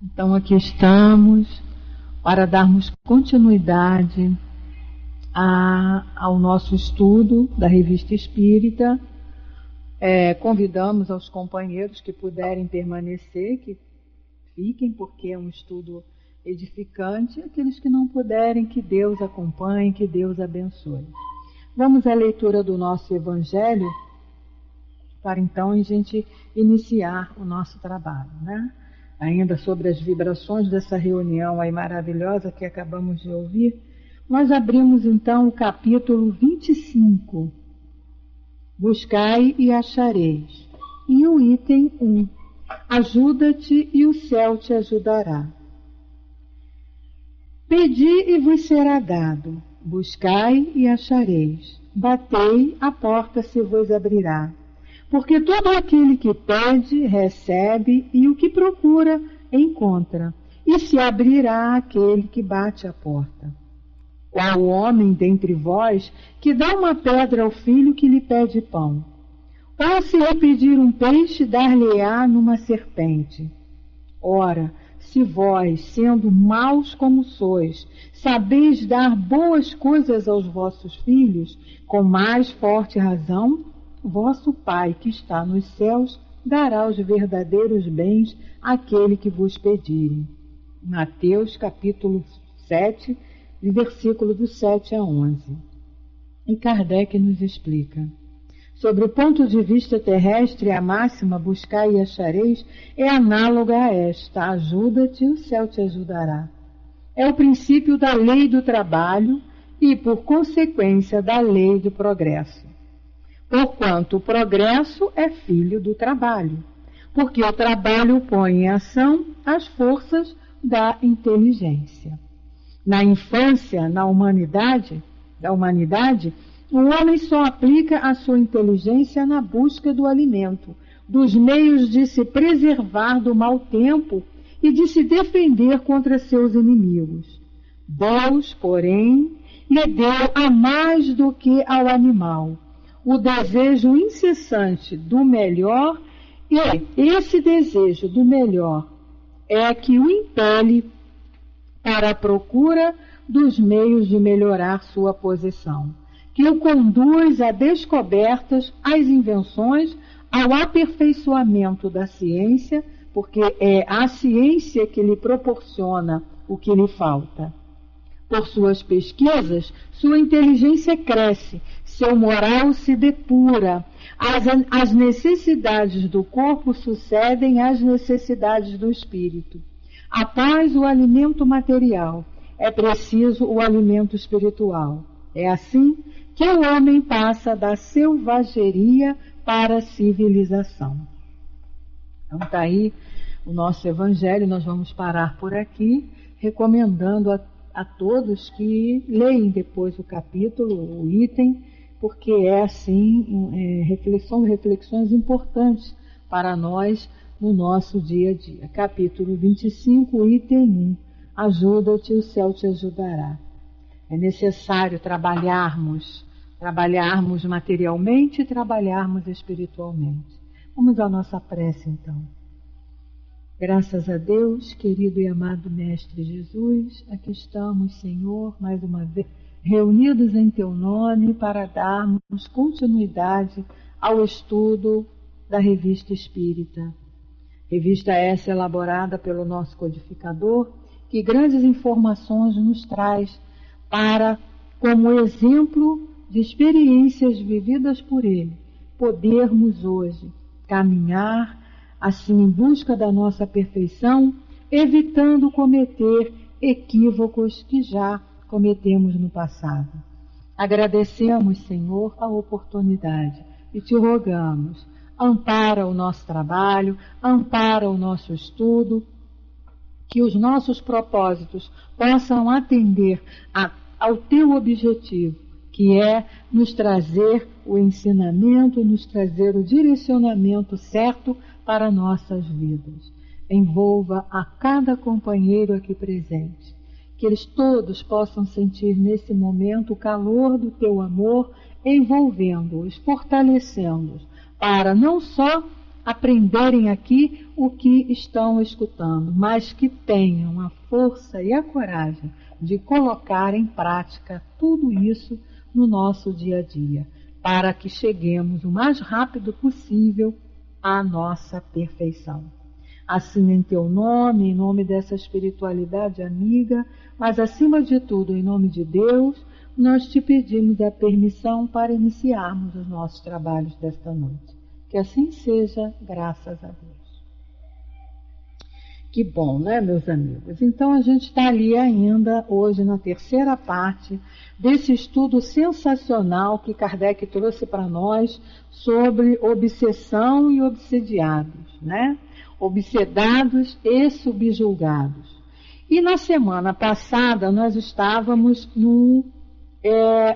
Então aqui estamos para darmos continuidade ao nosso estudo da Revista Espírita. Convidamos aos companheiros que puderem permanecer, que fiquem, porque é um estudo edificante. Aqueles que não puderem, que Deus acompanhe, que Deus abençoe. Vamos à leitura do nosso Evangelho, para então a gente iniciar o nosso trabalho, né? Ainda sobre as vibrações dessa reunião aí maravilhosa que acabamos de ouvir, nós abrimos então o capítulo 25. Buscai e achareis. E o item 1. Ajuda-te e o céu te ajudará. Pedi e vos será dado. Buscai e achareis. Batei, a porta se vos abrirá. Porque todo aquele que pede, recebe, e o que procura, encontra. E se abrirá aquele que bate à porta. Qual homem dentre vós que dá uma pedra ao filho que lhe pede pão? Ou se lhe pedir um peixe, dar-lhe-á numa serpente? Ora, se vós, sendo maus como sois, sabeis dar boas coisas aos vossos filhos, com mais forte razão, vosso Pai, que está nos céus, dará os verdadeiros bens àquele que vos pedirem. Mateus, capítulo 7, versículo do 7 a 11. E Kardec nos explica. Sobre o ponto de vista terrestre, a máxima buscai e achareis é análoga a esta: ajuda-te, o céu te ajudará. É o princípio da lei do trabalho e, por consequência, da lei do progresso. Porquanto o progresso é filho do trabalho, porque o trabalho põe em ação as forças da inteligência. Na infância, da humanidade, o homem só aplica a sua inteligência na busca do alimento, dos meios de se preservar do mau tempo e de se defender contra seus inimigos. Deus, porém, lhe deu a mais do que ao animal o desejo incessante do melhor, e esse desejo do melhor é que o impele para a procura dos meios de melhorar sua posição, que o conduz a descobertas, às invenções, ao aperfeiçoamento da ciência, porque é a ciência que lhe proporciona o que lhe falta. Por suas pesquisas, sua inteligência cresce, seu moral se depura, as necessidades do corpo sucedem às necessidades do espírito. Após o alimento material, é preciso o alimento espiritual. É assim que o homem passa da selvageria para a civilização. Então está aí o nosso Evangelho. Nós vamos parar por aqui, recomendando a todos que leem depois o capítulo, o item, porque é assim, reflexões importantes para nós no nosso dia a dia. Capítulo 25, item 1. Ajuda-te, o céu te ajudará. É necessário trabalharmos materialmente e trabalharmos espiritualmente. Vamos à nossa prece, então. Graças a Deus, querido e amado Mestre Jesus, aqui estamos, Senhor, mais uma vez, reunidos em Teu nome para darmos continuidade ao estudo da Revista Espírita. Revista essa elaborada pelo nosso codificador, que grandes informações nos traz para, como exemplo de experiências vividas por ele, podermos hoje caminhar assim em busca da nossa perfeição, evitando cometer equívocos que já cometemos no passado. Agradecemos, Senhor, a oportunidade e te rogamos, ampara o nosso trabalho, ampara o nosso estudo, que os nossos propósitos possam atender ao teu objetivo, que é nos trazer o ensinamento, nos trazer o direcionamento certo para nossas vidas. Envolva a cada companheiro aqui presente, que eles todos possam sentir nesse momento o calor do teu amor, envolvendo-os, fortalecendo-os, para não só aprenderem aqui o que estão escutando, mas que tenham a força e a coragem de colocar em prática tudo isso no nosso dia a dia, para que cheguemos o mais rápido possível à nossa perfeição. Assim, em teu nome, em nome dessa espiritualidade amiga, mas acima de tudo, em nome de Deus, nós te pedimos a permissão para iniciarmos os nossos trabalhos desta noite. Que assim seja, graças a Deus. Que bom, né, meus amigos? Então, a gente está ali ainda, hoje, na terceira parte desse estudo sensacional que Kardec trouxe para nós sobre obsessão e obsediados, né? Obsedados e subjulgados. E na semana passada, nós estávamos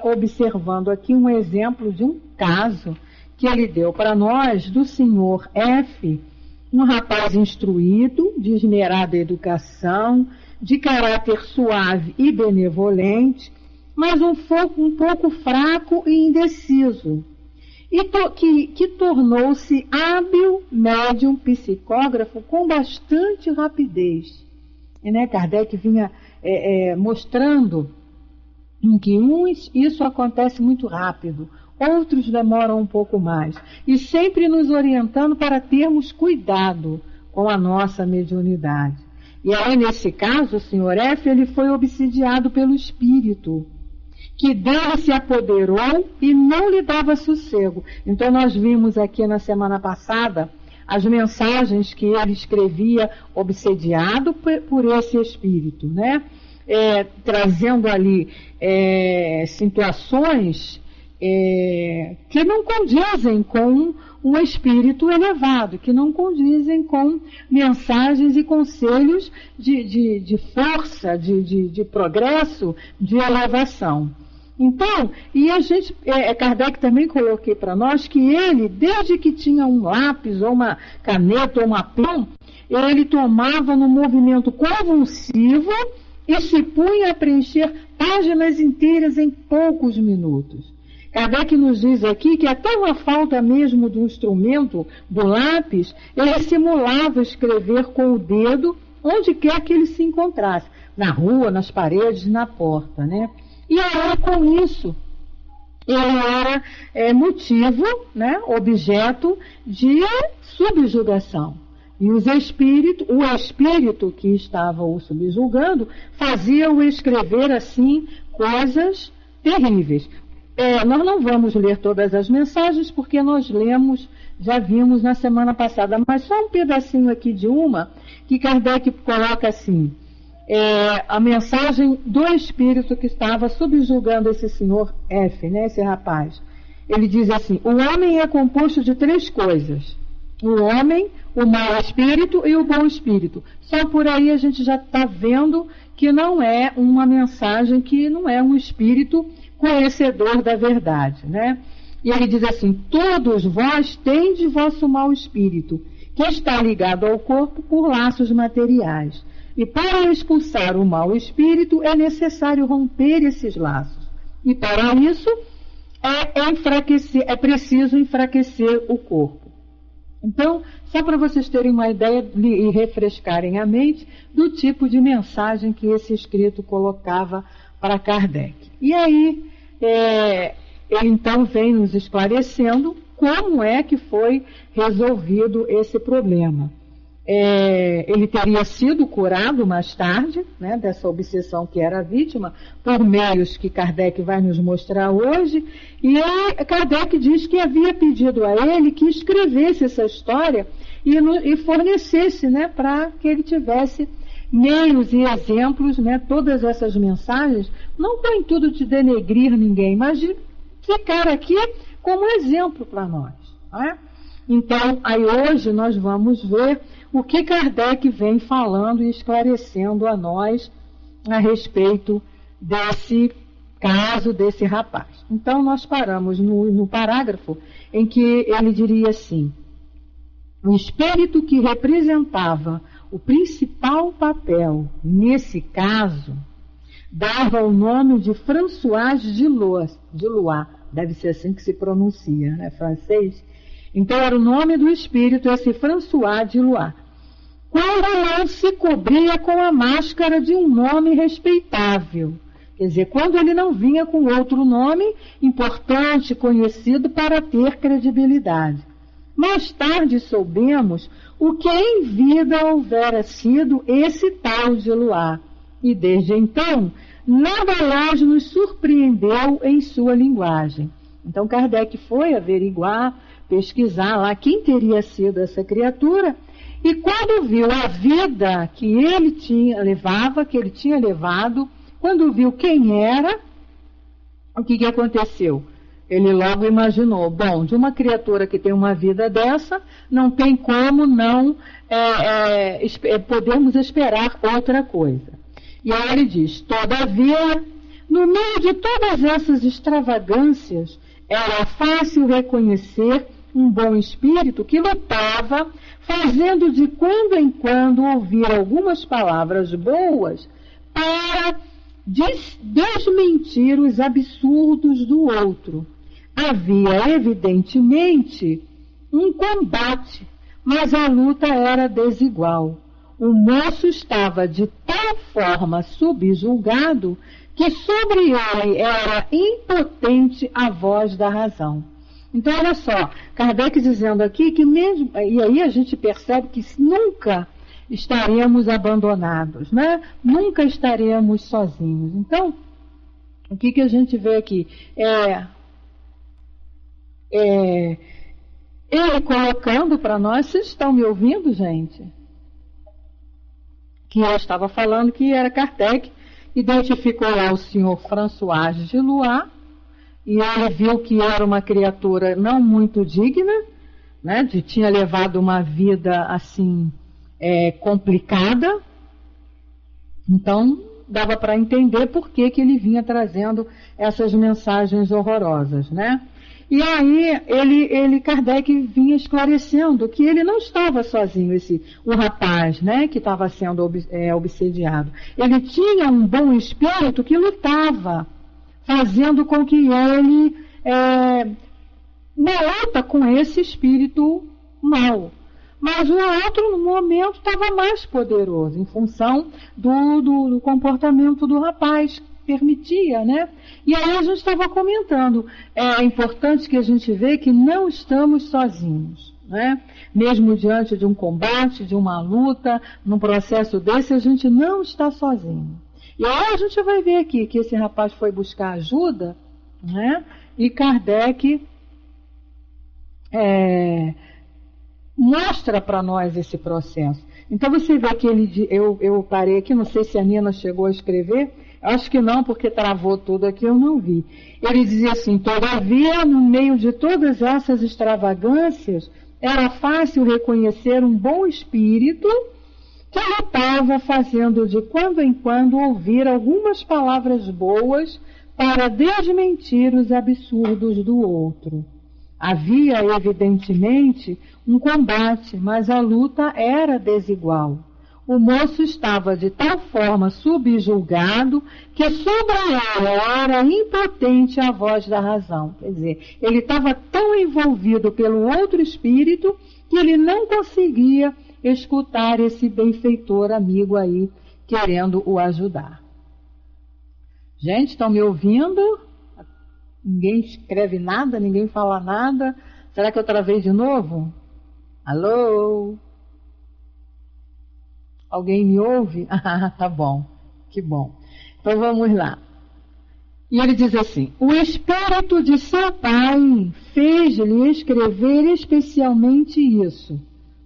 observando aqui um exemplo de um caso que ele deu para nós do senhor F., um rapaz instruído, de esmerada educação, de caráter suave e benevolente, mas um pouco fraco e indeciso, e que tornou-se hábil médium psicógrafo com bastante rapidez. E, né, Kardec vinha mostrando em que uns isso acontece muito rápido, outros demoram um pouco mais, e sempre nos orientando para termos cuidado com a nossa mediunidade. E aí, nesse caso, o senhor F., ele foi obsidiado pelo espírito, que dele se apoderou e não lhe dava sossego. Então, nós vimos aqui na semana passada as mensagens que ele escrevia obsediado por esse espírito, né? Trazendo ali situações que não condizem com um espírito elevado, que não condizem com mensagens e conselhos de força, de progresso, de elevação. Então, e a gente, Kardec também coloquei para nós que ele, desde que tinha um lápis, ou uma caneta, ou uma pena, ele tomava no movimento convulsivo e se punha a preencher páginas inteiras em poucos minutos. Kardec nos diz aqui que até uma falta mesmo do instrumento, do lápis, ele simulava escrever com o dedo onde quer que ele se encontrasse, na rua, nas paredes, na porta, né? E aí, com isso, ele era motivo, né, objeto de subjugação. E o espírito que estava o subjugando fazia-o escrever assim coisas terríveis. Nós não vamos ler todas as mensagens porque nós lemos, já vimos na semana passada, mas só um pedacinho aqui de uma que Kardec coloca assim: a mensagem do espírito que estava subjugando esse senhor F., né, esse rapaz. Ele diz assim: o homem é composto de 3 coisas: o homem, o mau espírito e o bom espírito. Só por aí a gente já está vendo que não é uma mensagem, que não é um espírito conhecedor da verdade, né? E ele diz assim: todos vós tendes vosso mau espírito, que está ligado ao corpo por laços materiais. E para expulsar o mau espírito é necessário romper esses laços. E para isso é preciso enfraquecer o corpo. Então, só para vocês terem uma ideia e refrescarem a mente do tipo de mensagem que esse escrito colocava para Kardec. E aí, ele então vem nos esclarecendo como é que foi resolvido esse problema. Ele teria sido curado mais tarde, né, dessa obsessão que era vítima, por meios que Kardec vai nos mostrar hoje, e Kardec diz que havia pedido a ele que escrevesse essa história e fornecesse, né, para que ele tivesse meios e exemplos, né, todas essas mensagens, não com o intuito de denegrir ninguém, mas de ficar aqui como exemplo para nós, né? Então, aí hoje nós vamos ver o que Kardec vem falando e esclarecendo a nós a respeito desse caso desse rapaz. Então, nós paramos no parágrafo em que ele diria assim: o espírito que representava o principal papel nesse caso dava o nome de François de Lois, deve ser assim que se pronuncia, né, francês. Então era o nome do espírito, esse François de Lois. Quando não se cobria com a máscara de um nome respeitável. Quer dizer, quando ele não vinha com outro nome importante, conhecido, para ter credibilidade. Mais tarde soubemos o que em vida houvera sido esse tal de Lois. E desde então, nada mais nos surpreendeu em sua linguagem. Então Kardec foi averiguar, pesquisar lá quem teria sido essa criatura, e quando viu a vida que ele tinha levado, quando viu quem era, o que aconteceu? Ele logo imaginou, bom, de uma criatura que tem uma vida dessa, não tem como não podermos esperar outra coisa. E aí ele diz, todavia, no meio de todas essas extravagâncias, era fácil reconhecer um bom espírito que lutava, fazendo de quando em quando ouvir algumas palavras boas para desmentir os absurdos do outro. Havia, evidentemente, um combate, mas a luta era desigual. O moço estava de tal forma subjulgado que sobre ele era impotente a voz da razão. Então, olha só, Kardec dizendo aqui que mesmo, e aí a gente percebe que nunca estaremos abandonados, né? Nunca estaremos sozinhos. Então, o que a gente vê aqui? Ele colocando para nós, vocês estão me ouvindo, gente? Que eu estava falando que era Kardec, identificou lá o senhor François de Lois, e ele viu que era uma criatura não muito digna, né? Tinha levado uma vida assim complicada. Então dava para entender por que ele vinha trazendo essas mensagens horrorosas, né? E aí Kardec vinha esclarecendo que ele não estava sozinho, o rapaz, né, que estava sendo obsediado. Ele tinha um bom espírito que lutava, fazendo com que ele luta com esse espírito mau. Mas o outro, no momento, estava mais poderoso, em função do comportamento do rapaz, permitia, né? E aí a gente estava comentando, é importante que a gente veja que não estamos sozinhos, né? Mesmo diante de um combate, de uma luta, num processo desse, a gente não está sozinho. E aí a gente vai ver aqui que esse rapaz foi buscar ajuda, né? E Kardec mostra para nós esse processo. Então você vê que eu parei aqui, não sei se a Nina chegou a escrever, acho que não, porque travou tudo aqui, eu não vi. Ele dizia assim, todavia, no meio de todas essas extravagâncias, era fácil reconhecer um bom espírito que lutava, fazendo de quando em quando ouvir algumas palavras boas para desmentir os absurdos do outro. Havia, evidentemente, um combate, mas a luta era desigual. O moço estava de tal forma subjulgado que sobre ele era impotente a voz da razão. Quer dizer, ele estava tão envolvido pelo outro espírito que ele não conseguia escutar esse benfeitor amigo aí querendo o ajudar. Gente, estão me ouvindo? Ninguém escreve nada, ninguém fala nada. Será que eu travei de novo? Alô? Alguém me ouve? Ah, tá bom, que bom. Então vamos lá. E ele diz assim, o espírito de seu pai fez-lhe escrever especialmente isso.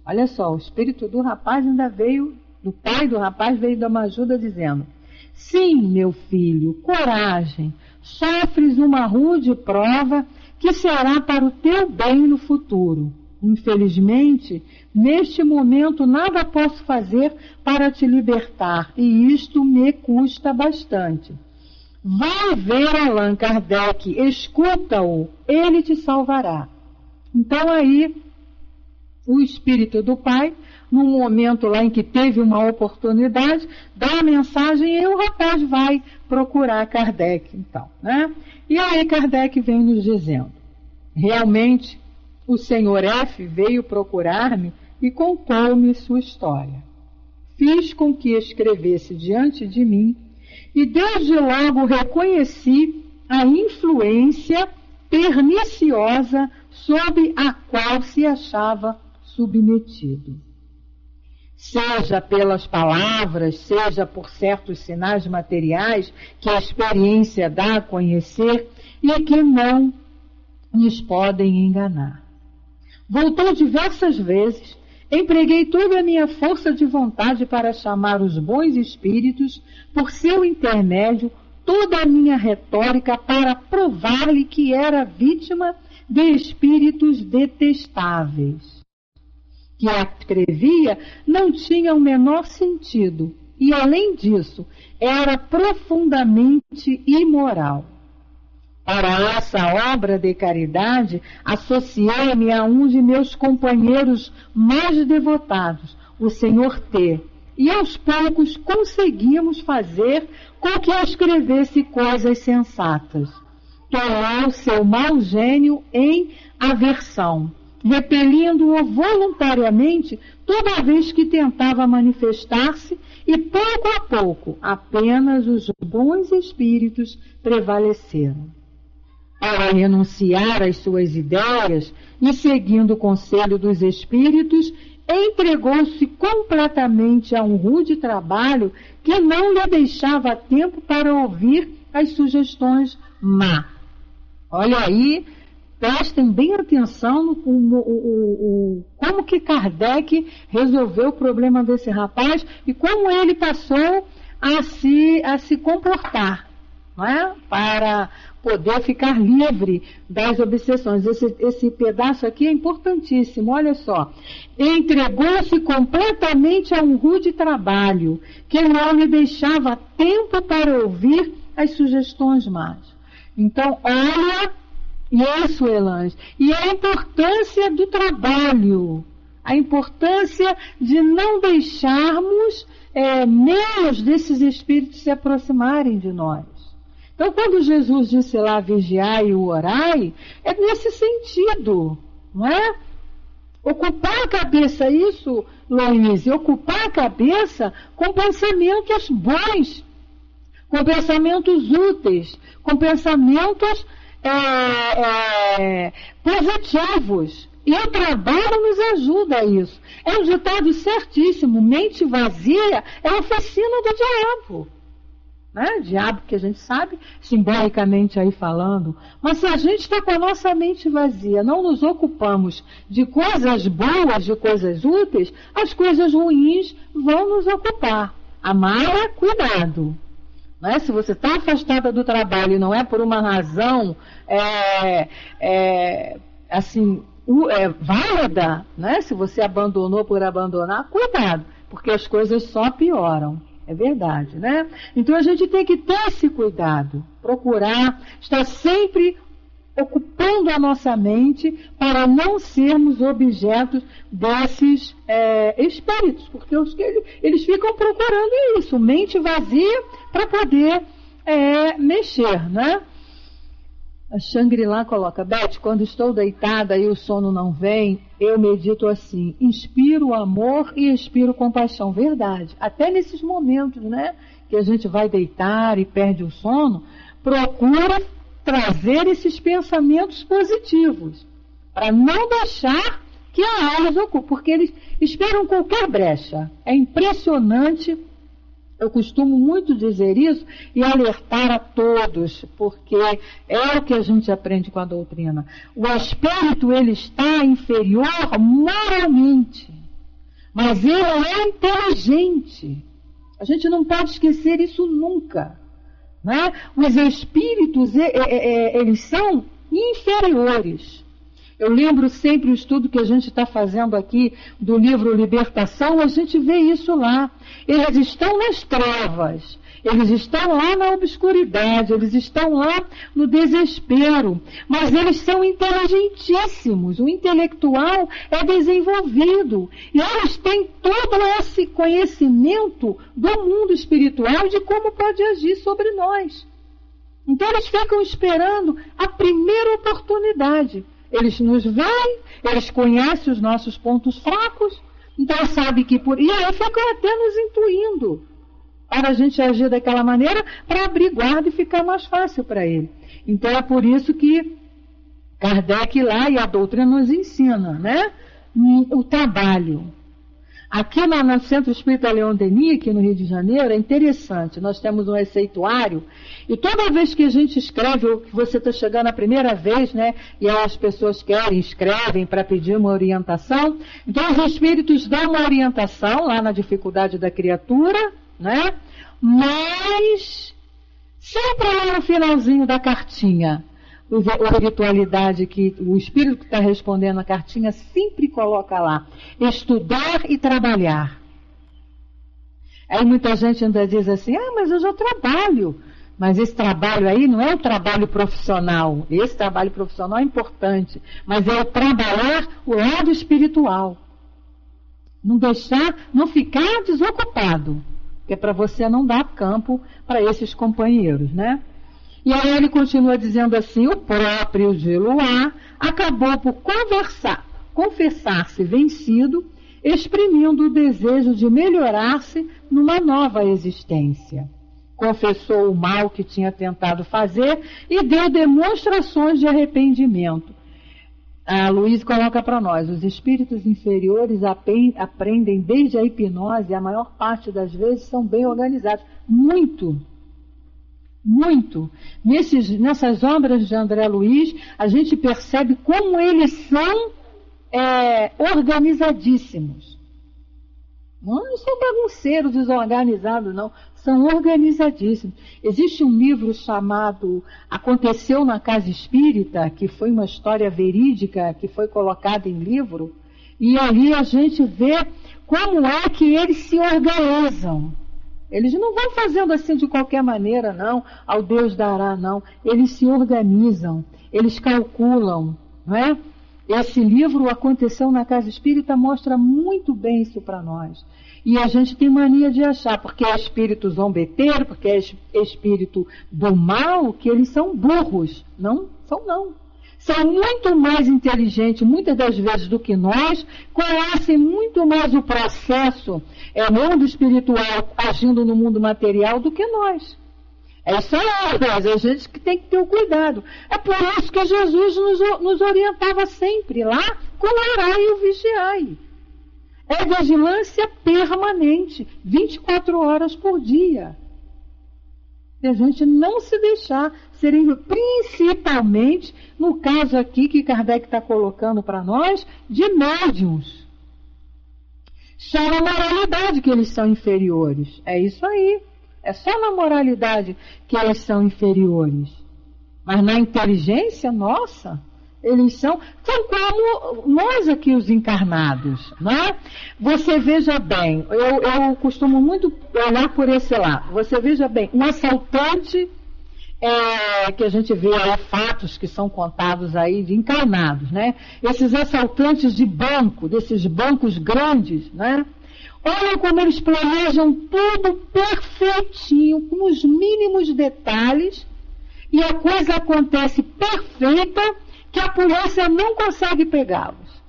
Olha só, o espírito do rapaz ainda veio, do pai do rapaz veio dar uma ajuda dizendo, sim, meu filho, coragem, sofres uma rude prova que será para o teu bem no futuro. Infelizmente, neste momento nada posso fazer para te libertar, e isto me custa bastante. Vai ver Allan Kardec, escuta-o, ele te salvará. Então aí, o espírito do pai, num momento lá em que teve uma oportunidade, dá a mensagem e o rapaz vai procurar Kardec, então, né? E aí Kardec vem nos dizendo, realmente, O Sr. F. veio procurar-me e contou-me sua história. Fiz com que escrevesse diante de mim e desde logo reconheci a influência perniciosa sob a qual se achava submetido. Seja pelas palavras, seja por certos sinais materiais que a experiência dá a conhecer e que não nos podem enganar. Voltou diversas vezes, empreguei toda a minha força de vontade para chamar os bons espíritos, por seu intermédio, toda a minha retórica para provar-lhe que era vítima de espíritos detestáveis. Que a escrevia não tinha o menor sentido e, além disso, era profundamente imoral. Para essa obra de caridade, associei-me a um de meus companheiros mais devotados, o Sr. T., e aos poucos conseguimos fazer com que escrevesse coisas sensatas. Tornou seu mau gênio em aversão, repelindo-o voluntariamente toda vez que tentava manifestar-se, e pouco a pouco apenas os bons espíritos prevaleceram. Para renunciar às suas ideias e seguindo o conselho dos espíritos, entregou-se completamente a um rude trabalho que não lhe deixava tempo para ouvir as sugestões má. Olha aí, prestem bem atenção no como que Kardec resolveu o problema desse rapaz e como ele passou a se comportar, não é? Para poder ficar livre das obsessões. Esse pedaço aqui é importantíssimo, olha só. Entregou-se completamente a um rude trabalho, que não lhe deixava tempo para ouvir as sugestões más. Então, olha isso, Elange. E a importância do trabalho, a importância de não deixarmos menos desses espíritos se aproximarem de nós. Então, quando Jesus disse lá, vigiai e orai, é nesse sentido, não é? Ocupar a cabeça, isso, Luíse, ocupar a cabeça com pensamentos bons, com pensamentos úteis, com pensamentos positivos. E o trabalho nos ajuda a isso. É um ditado certíssimo, mente vazia é a oficina do diabo. Né? Diabo que a gente sabe, simbolicamente aí falando, mas se a gente está com a nossa mente vazia, não nos ocupamos de coisas boas, de coisas úteis, as coisas ruins vão nos ocupar. Amara, cuidado. Né? Se você está afastada do trabalho e não é por uma razão válida, né? Se você abandonou por abandonar, cuidado, porque as coisas só pioram. É verdade, né? Então a gente tem que ter esse cuidado, procurar estar sempre ocupando a nossa mente para não sermos objetos desses espíritos, porque eles ficam procurando isso, mente vazia para poder mexer, né? A Shangri-La coloca, Beth, quando estou deitada e o sono não vem, eu medito assim, inspiro amor e expiro compaixão. Verdade. Até nesses momentos, né, que a gente vai deitar e perde o sono, procura trazer esses pensamentos positivos, para não deixar que a alma os ocupe, porque eles esperam qualquer brecha. É impressionante. Eu costumo muito dizer isso e alertar a todos, porque é o que a gente aprende com a doutrina. O espírito, ele está inferior moralmente, mas ele é inteligente. A gente não pode esquecer isso nunca. Né? Os espíritos, eles são inferiores. Eu lembro sempre o estudo que a gente está fazendo aqui do livro Libertação, a gente vê isso lá. Eles estão nas trevas, eles estão lá na obscuridade, eles estão lá no desespero, mas eles são inteligentíssimos, o intelectual é desenvolvido, e eles têm todo esse conhecimento do mundo espiritual de como pode agir sobre nós. Então eles ficam esperando a primeira oportunidade. Eles nos veem, eles conhecem os nossos pontos fracos, então sabe que e aí ficam até nos intuindo para a gente agir daquela maneira, para abrir guarda e ficar mais fácil para ele. Então é por isso que Kardec lá e a doutrina nos ensina, né? O trabalho. Aqui no Centro Espírita Leon Denis, aqui no Rio de Janeiro, é interessante. Nós temos um receituário e toda vez que a gente escreve, ou que você está chegando a primeira vez, né? E as pessoas escrevem para pedir uma orientação. Então os espíritos dão uma orientação lá na dificuldade da criatura, né? Mas sempre lá no finalzinho da cartinha, a espiritualidade, que o espírito que está respondendo a cartinha sempre coloca lá: estudar e trabalhar. Aí muita gente ainda diz assim: mas eu já trabalho. Mas esse trabalho aí não é o trabalho profissional. Esse trabalho profissional é importante, mas é o trabalhar o lado espiritual. Não ficar desocupado, que é para você não dar campo para esses companheiros, né? E aí ele continua dizendo assim: o próprio Geloá acabou por confessar-se vencido, exprimindo o desejo de melhorar-se numa nova existência. Confessou o mal que tinha tentado fazer e deu demonstrações de arrependimento. A Luiz coloca para nós: os espíritos inferiores aprendem desde a hipnose, a maior parte das vezes são bem organizados. Muito. Nessas obras de André Luiz, a gente percebe como eles são organizadíssimos. Não são bagunceiros, desorganizados, não. São organizadíssimos. Existe um livro chamado Aconteceu na Casa Espírita, que foi uma história verídica, que foi colocada em livro, e ali a gente vê como é que eles se organizam. Eles não vão fazendo assim de qualquer maneira, não, ao Deus dará, não. Eles se organizam, eles calculam, não é? Esse livro, Aconteceu na Casa Espírita, mostra muito bem isso para nós. E a gente tem mania de achar, porque é espírito zombeteiro, porque é espírito do mal, que eles são burros. Não, são não. São muito mais inteligentes, muitas das vezes, do que nós, conhecem muito mais o processo mundo espiritual agindo no mundo material do que nós. É só nós, a gente que tem que ter o cuidado. É por isso que Jesus nos orientava sempre lá com o orai e o vigiai. É vigilância permanente, 24 horas por dia. E a gente não se deixar ser, principalmente no caso aqui que Kardec está colocando para nós, de médiuns. Só na moralidade que eles são inferiores. É isso aí. É só na moralidade que eles são inferiores. Mas na inteligência, nossa, eles são como nós aqui, os encarnados, né? Você veja bem, eu costumo muito olhar por esse lado. Você veja bem, um assaltante, que a gente vê aí fatos que são contados aí de encarnados, né? Esses assaltantes de banco, desses bancos grandes, né? Olha como eles planejam tudo perfeitinho, com os mínimos detalhes, e a coisa acontece perfeita, que a polícia não consegue pegá-los.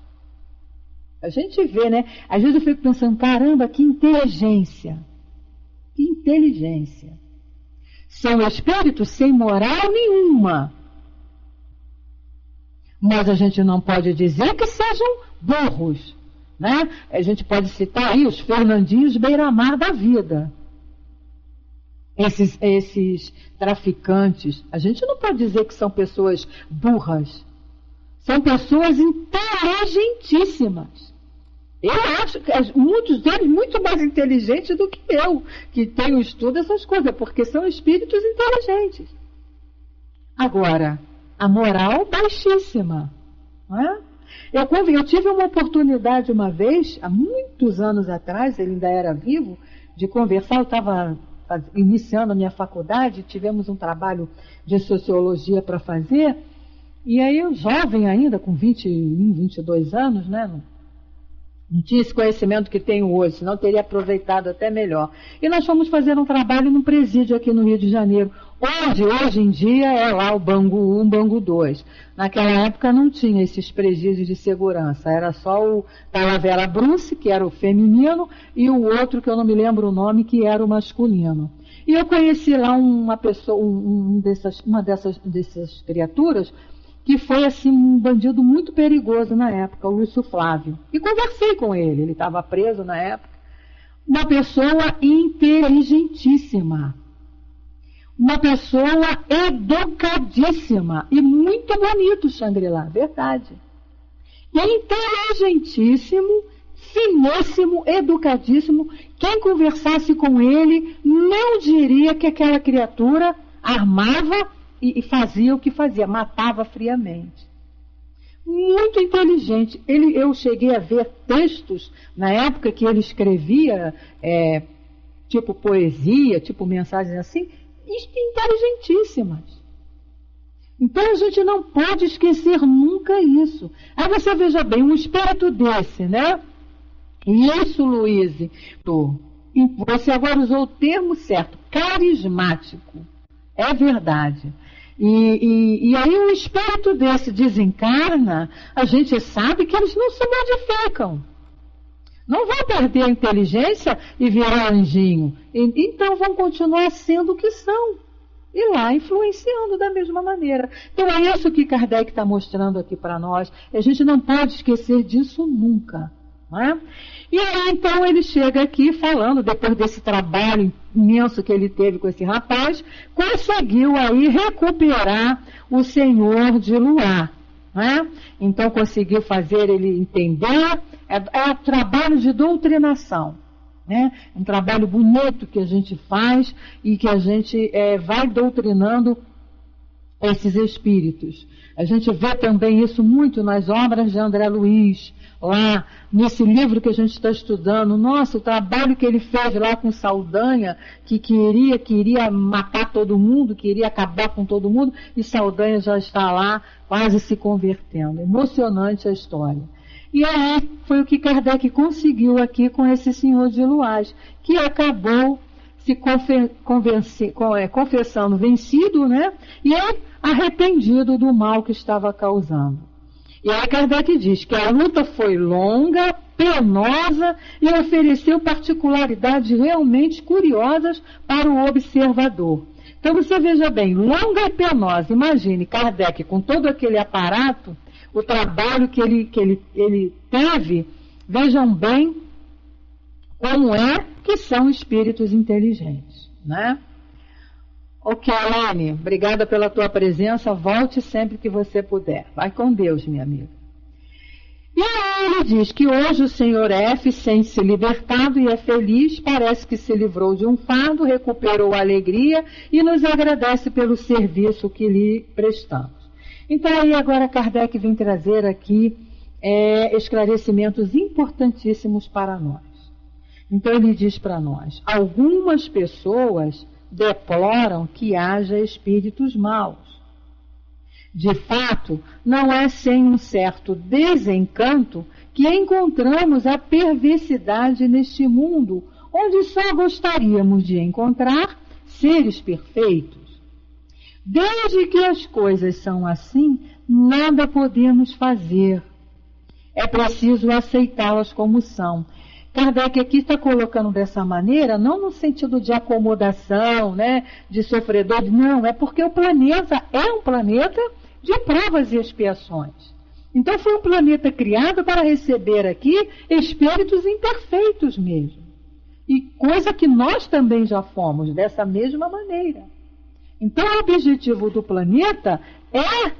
A gente vê, né? Às vezes eu fico pensando, caramba, que inteligência. Que inteligência. São espíritos sem moral nenhuma. Mas a gente não pode dizer que sejam burros, né? A gente pode citar aí os Fernandinhos Beira-Mar da vida. Esses traficantes, a gente não pode dizer que são pessoas burras. São pessoas inteligentíssimas. Eu acho que muitos deles muito mais inteligentes do que eu, que tenho estudo essas coisas, porque são espíritos inteligentes. Agora, a moral baixíssima. Não é? Eu tive uma oportunidade uma vez, há muitos anos atrás, ele ainda era vivo, de conversar. Eu estava iniciando a minha faculdade, tivemos um trabalho de sociologia para fazer, e aí eu, jovem ainda, com 21, 22 anos, né, não tinha esse conhecimento que tenho hoje, senão teria aproveitado até melhor. E nós fomos fazer um trabalho num presídio aqui no Rio de Janeiro, Hoje em dia é lá o Bangu 1, Bangu 2. Naquela época não tinha esses presídios de segurança, era só o Talavera Bruce, que era o feminino, e o outro, que eu não me lembro o nome, que era o masculino. E eu conheci lá uma pessoa, uma dessas criaturas, que foi assim um bandido muito perigoso na época, o Lúcio Flávio. E conversei com ele estava preso na época. Uma pessoa inteligentíssima. Uma pessoa educadíssima e muito bonito, Shangri-La, verdade. E inteligentíssimo, finíssimo, educadíssimo. Quem conversasse com ele não diria que aquela criatura armava e fazia o que fazia, matava friamente. Muito inteligente. Eu cheguei a ver textos na época que ele escrevia, tipo poesia, tipo mensagens assim, inteligentíssimas. Então a gente não pode esquecer nunca isso. Aí você veja bem, um espírito desse, né? Isso, Luiz, você agora usou o termo certo, carismático. É verdade. E aí um espírito desse desencarna, a gente sabe que eles não se modificam. Não vão perder a inteligência e virar anjinho. Então vão continuar sendo o que são. E lá influenciando da mesma maneira. Então é isso que Kardec está mostrando aqui para nós. A gente não pode esquecer disso nunca. Não é? E aí então ele chega aqui falando, depois desse trabalho imenso que ele teve com esse rapaz, conseguiu aí recuperar o Senhor de Luar. Né? Então conseguiu fazer ele entender, é trabalho de doutrinação, né? Um trabalho bonito que a gente faz e que a gente vai doutrinando esses espíritos. A gente vê também isso muito nas obras de André Luiz, lá nesse livro que a gente está estudando. Nossa, o trabalho que ele fez lá com Saldanha, que queria matar todo mundo, queria acabar com todo mundo, e Saldanha já está lá quase se convertendo. Emocionante a história. E aí foi o que Kardec conseguiu aqui com esse senhor de Luaz, que acabou se confessando vencido, né? E arrependido do mal que estava causando. E aí Kardec diz que a luta foi longa, penosa e ofereceu particularidades realmente curiosas para o observador. Então você veja bem, longa e penosa. Imagine Kardec com todo aquele aparato, o trabalho que ele teve, vejam bem como é que são espíritos inteligentes, né? Ok, Alane, obrigada pela tua presença, volte sempre que você puder. Vai com Deus, minha amiga. E aí ele diz que hoje o senhor F sente-se libertado e é feliz, parece que se livrou de um fardo, recuperou a alegria e nos agradece pelo serviço que lhe prestamos. Então aí agora Kardec vem trazer aqui esclarecimentos importantíssimos para nós. Então ele diz para nós, algumas pessoas deploram que haja espíritos maus. De fato, não é sem um certo desencanto que encontramos a perversidade neste mundo, onde só gostaríamos de encontrar seres perfeitos. Desde que as coisas são assim, nada podemos fazer. É preciso aceitá-las como são. Kardec aqui está colocando dessa maneira, não no sentido de acomodação, né, de sofredor, não, é porque o planeta é um planeta de provas e expiações. Então foi um planeta criado para receber aqui espíritos imperfeitos mesmo. E coisa que nós também já fomos, dessa mesma maneira. Então o objetivo do planeta é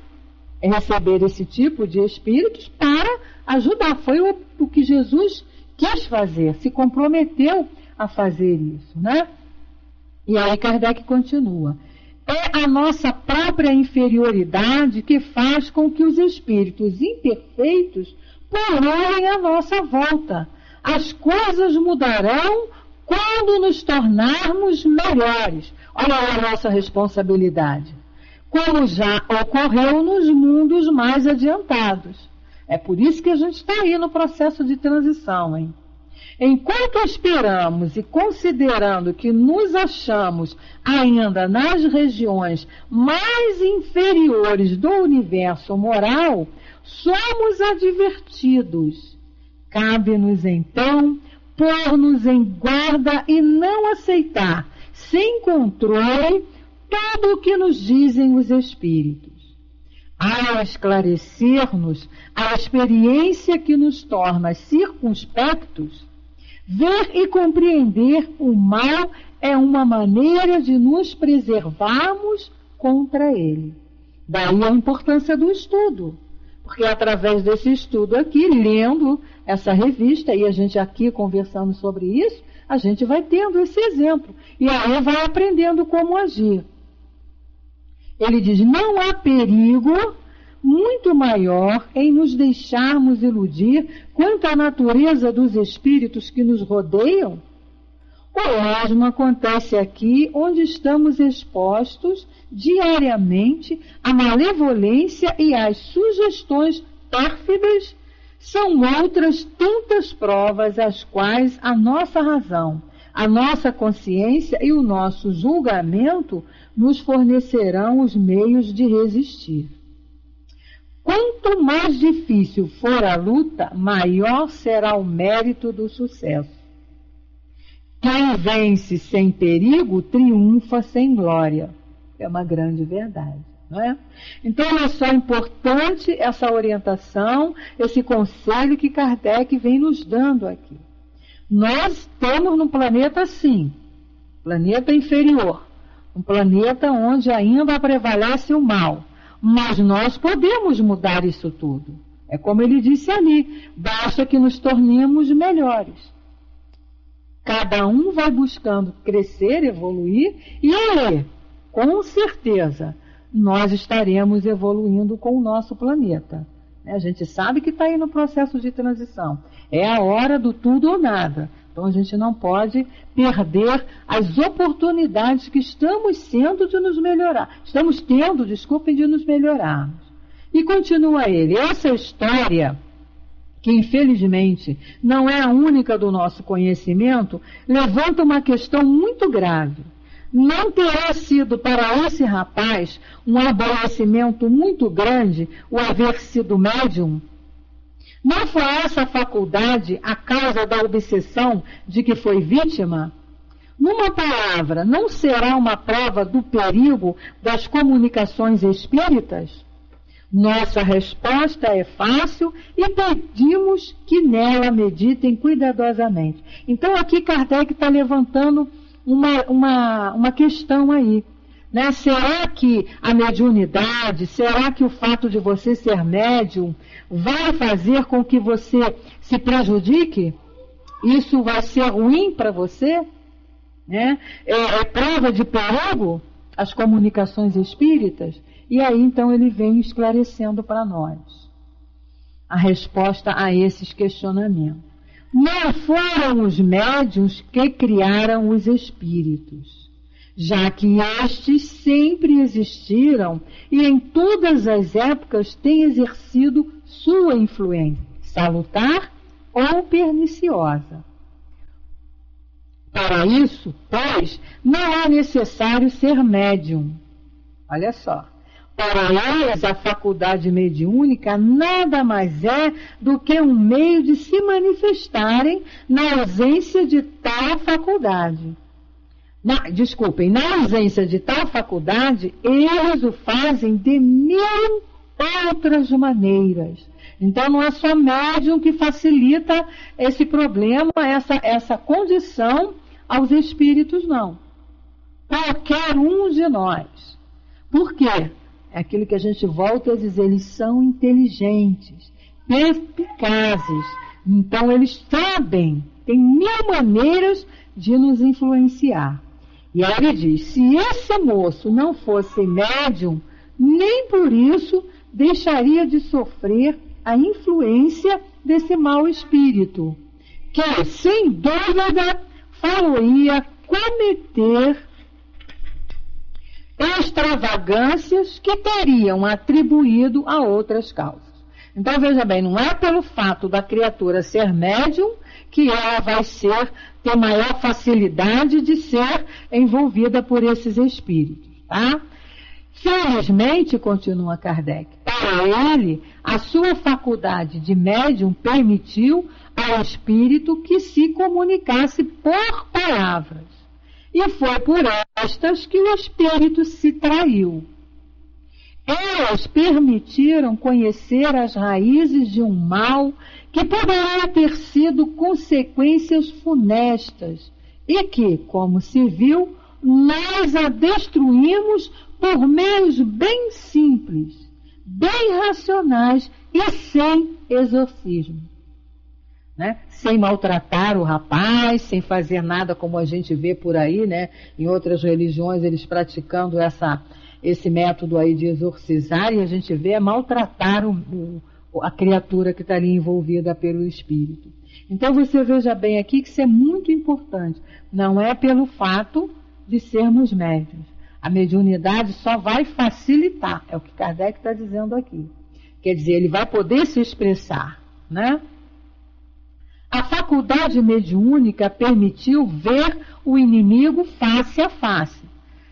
receber esse tipo de espíritos para ajudar. Foi o que Jesus quis fazer, se comprometeu a fazer isso, né? E aí Kardec continua. É a nossa própria inferioridade que faz com que os espíritos imperfeitos pululem à nossa volta. As coisas mudarão quando nos tornarmos melhores. Olha a nossa responsabilidade. Como já ocorreu nos mundos mais adiantados. É por isso que a gente está aí no processo de transição, hein? Enquanto esperamos e considerando que nos achamos ainda nas regiões mais inferiores do universo moral, somos advertidos. Cabe-nos então pôr-nos em guarda e não aceitar, sem controle, tudo o que nos dizem os espíritos. Ao esclarecer-nos a experiência que nos torna circunspectos, ver e compreender o mal é uma maneira de nos preservarmos contra ele. Daí a importância do estudo, porque através desse estudo aqui, lendo essa revista, e a gente aqui conversando sobre isso, a gente vai tendo esse exemplo, e aí vai aprendendo como agir. Ele diz, não há perigo muito maior em nos deixarmos iludir quanto à natureza dos espíritos que nos rodeiam. O mesmo acontece aqui, onde estamos expostos diariamente à malevolência e às sugestões pérfidas. São outras tantas provas às quais a nossa razão, a nossa consciência e o nosso julgamento nos fornecerão os meios de resistir. Quanto mais difícil for a luta, maior será o mérito do sucesso. Quem vence sem perigo, triunfa sem glória. É uma grande verdade, não é? Então, é só importante essa orientação, esse conselho que Kardec vem nos dando aqui. Nós estamos num planeta, sim, planeta inferior, um planeta onde ainda prevalece o mal. Mas nós podemos mudar isso tudo. É como ele disse ali, basta que nos tornemos melhores. Cada um vai buscando crescer, evoluir, e aí, com certeza, nós estaremos evoluindo com o nosso planeta. A gente sabe que está aí no processo de transição. É a hora do tudo ou nada. Então a gente não pode perder as oportunidades que estamos tendo de nos melhorarmos. E continua ele, essa história, que infelizmente não é a única do nosso conhecimento, levanta uma questão muito grave. Não terá sido para esse rapaz um aborrecimento muito grande o haver sido médium? Não foi essa faculdade a causa da obsessão de que foi vítima? Numa palavra, não será uma prova do perigo das comunicações espíritas? Nossa resposta é fácil e pedimos que nela meditem cuidadosamente. Então aqui Kardec está levantando uma questão aí. Né? Será que a mediunidade, será que o fato de você ser médium vai fazer com que você se prejudique? Isso vai ser ruim para você? Né? É prova de perigo as comunicações espíritas? E aí então ele vem esclarecendo para nós a resposta a esses questionamentos. Não foram os médiuns que criaram os espíritos, já que estes sempre existiram e em todas as épocas têm exercido sua influência, salutar ou perniciosa. Para isso, pois, não é necessário ser médium. Olha só. Para eles, a faculdade mediúnica nada mais é do que um meio de se manifestarem na ausência de tal faculdade. Na ausência de tal faculdade, eles o fazem de mil outras maneiras. Então, não é só médium que facilita esse problema, essa condição aos espíritos, não. Qualquer um de nós. Por quê? É aquilo que a gente volta a dizer, eles são inteligentes, perspicazes. Então, eles sabem, tem mil maneiras de nos influenciar. E aí ele diz, se esse moço não fosse médium, nem por isso deixaria de sofrer a influência desse mau espírito, que, sem dúvida, faloria cometer extravagâncias que teriam atribuído a outras causas. Então, veja bem, não é pelo fato da criatura ser médium que ela vai ter maior facilidade de ser envolvida por esses espíritos, tá? Felizmente, continua Kardec, para ele, a sua faculdade de médium permitiu ao espírito que se comunicasse por palavras. E foi por estas que o espírito se traiu. Elas permitiram conhecer as raízes de um mal que poderia ter sido consequências funestas e que, como se viu, nós a destruímos por meios bem simples, bem racionais e sem exorcismo. Né? Sem maltratar o rapaz, sem fazer nada como a gente vê por aí, né? Em outras religiões eles praticando esse método aí de exorcizar, e a gente vê maltratar a criatura que está ali envolvida pelo espírito. Então você veja bem aqui que isso é muito importante. Não é pelo fato de sermos médiuns. A mediunidade só vai facilitar, é o que Kardec está dizendo aqui. Quer dizer, ele vai poder se expressar, né? A faculdade mediúnica permitiu ver o inimigo face a face.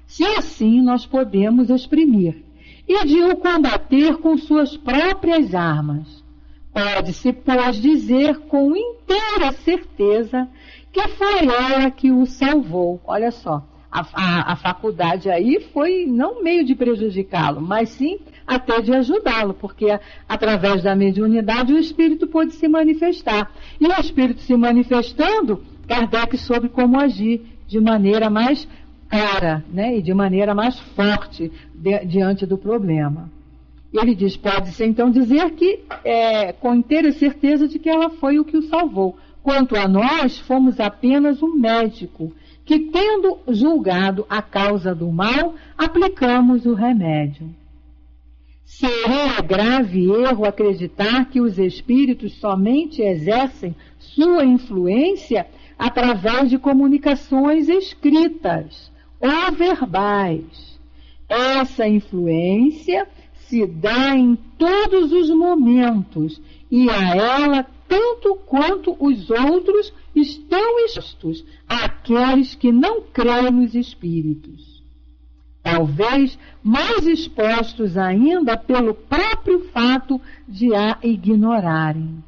Se assim nós podemos exprimir, e de o combater com suas próprias armas. Pode-se, pois, dizer com inteira certeza que foi ela que o salvou. Olha só, a faculdade aí foi não meio de prejudicá-lo, mas sim até de ajudá-lo, porque através da mediunidade o espírito pôde se manifestar. E o espírito se manifestando, Kardec soube como agir de maneira mais clara, né, e de maneira mais forte diante do problema. Ele diz, pode-se então dizer que, com inteira certeza de que ela foi o que o salvou. Quanto a nós, fomos apenas um médico, que tendo julgado a causa do mal, aplicamos o remédio. Seria grave erro acreditar que os espíritos somente exercem sua influência através de comunicações escritas ou verbais. Essa influência se dá em todos os momentos e a ela, tanto quanto os outros, estão expostos àqueles que não creem nos espíritos. Talvez mais expostos ainda pelo próprio fato de a ignorarem.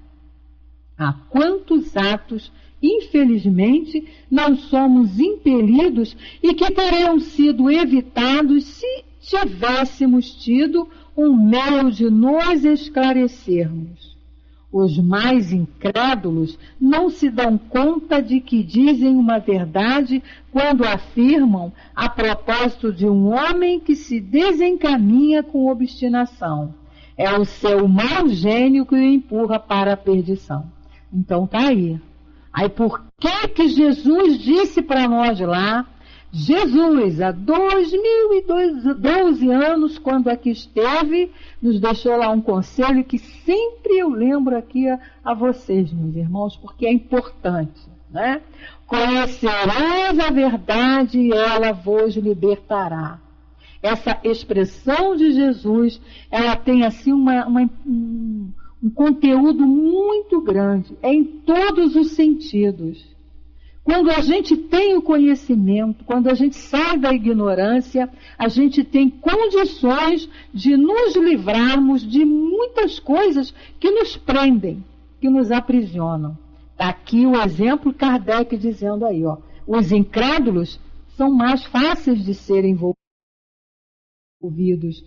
Há quantos atos, infelizmente, não somos impelidos e que teriam sido evitados se tivéssemos tido um meio de nos esclarecermos. Os mais incrédulos não se dão conta de que dizem uma verdade quando afirmam a propósito de um homem que se desencaminha com obstinação. É o seu mau gênio que o empurra para a perdição. Então tá aí. Aí por que Jesus disse para nós lá, Jesus, há 2012 anos, quando aqui esteve, nos deixou lá um conselho que sempre eu lembro aqui a vocês, meus irmãos, porque é importante, né? Conhecereis a verdade e ela vos libertará. Essa expressão de Jesus, ela tem assim um conteúdo muito grande, em todos os sentidos. Quando a gente tem o conhecimento, quando a gente sai da ignorância, a gente tem condições de nos livrarmos de muitas coisas que nos prendem, que nos aprisionam. Está aqui o exemplo Kardec dizendo aí, ó, os incrédulos são mais fáceis de serem envolvidos.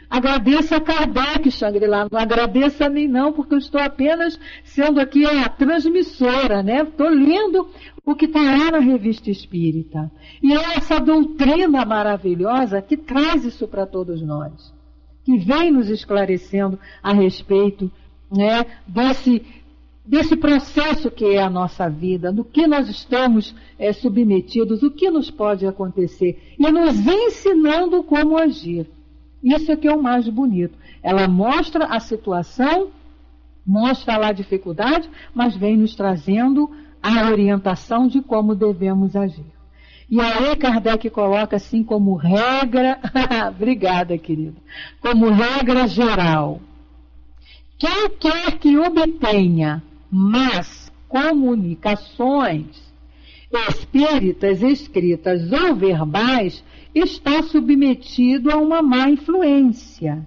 Agradeça a Kardec, Xangri-Lá, não agradeça a mim não, porque eu estou apenas sendo aqui a transmissora, né? Estou lendo o que está lá na Revista Espírita. E é essa doutrina maravilhosa que traz isso para todos nós, que vem nos esclarecendo a respeito, né, desse processo que é a nossa vida, do que nós estamos submetidos, o que nos pode acontecer, e nos ensinando como agir. Isso é que é o mais bonito. Ela mostra a situação, mostra lá a dificuldade, mas vem nos trazendo a orientação de como devemos agir. E aí Kardec coloca assim como regra, obrigada, querida, como regra geral, Quem quer que obtenha más comunicações espíritas, escritas ou verbais, está submetido a uma má influência.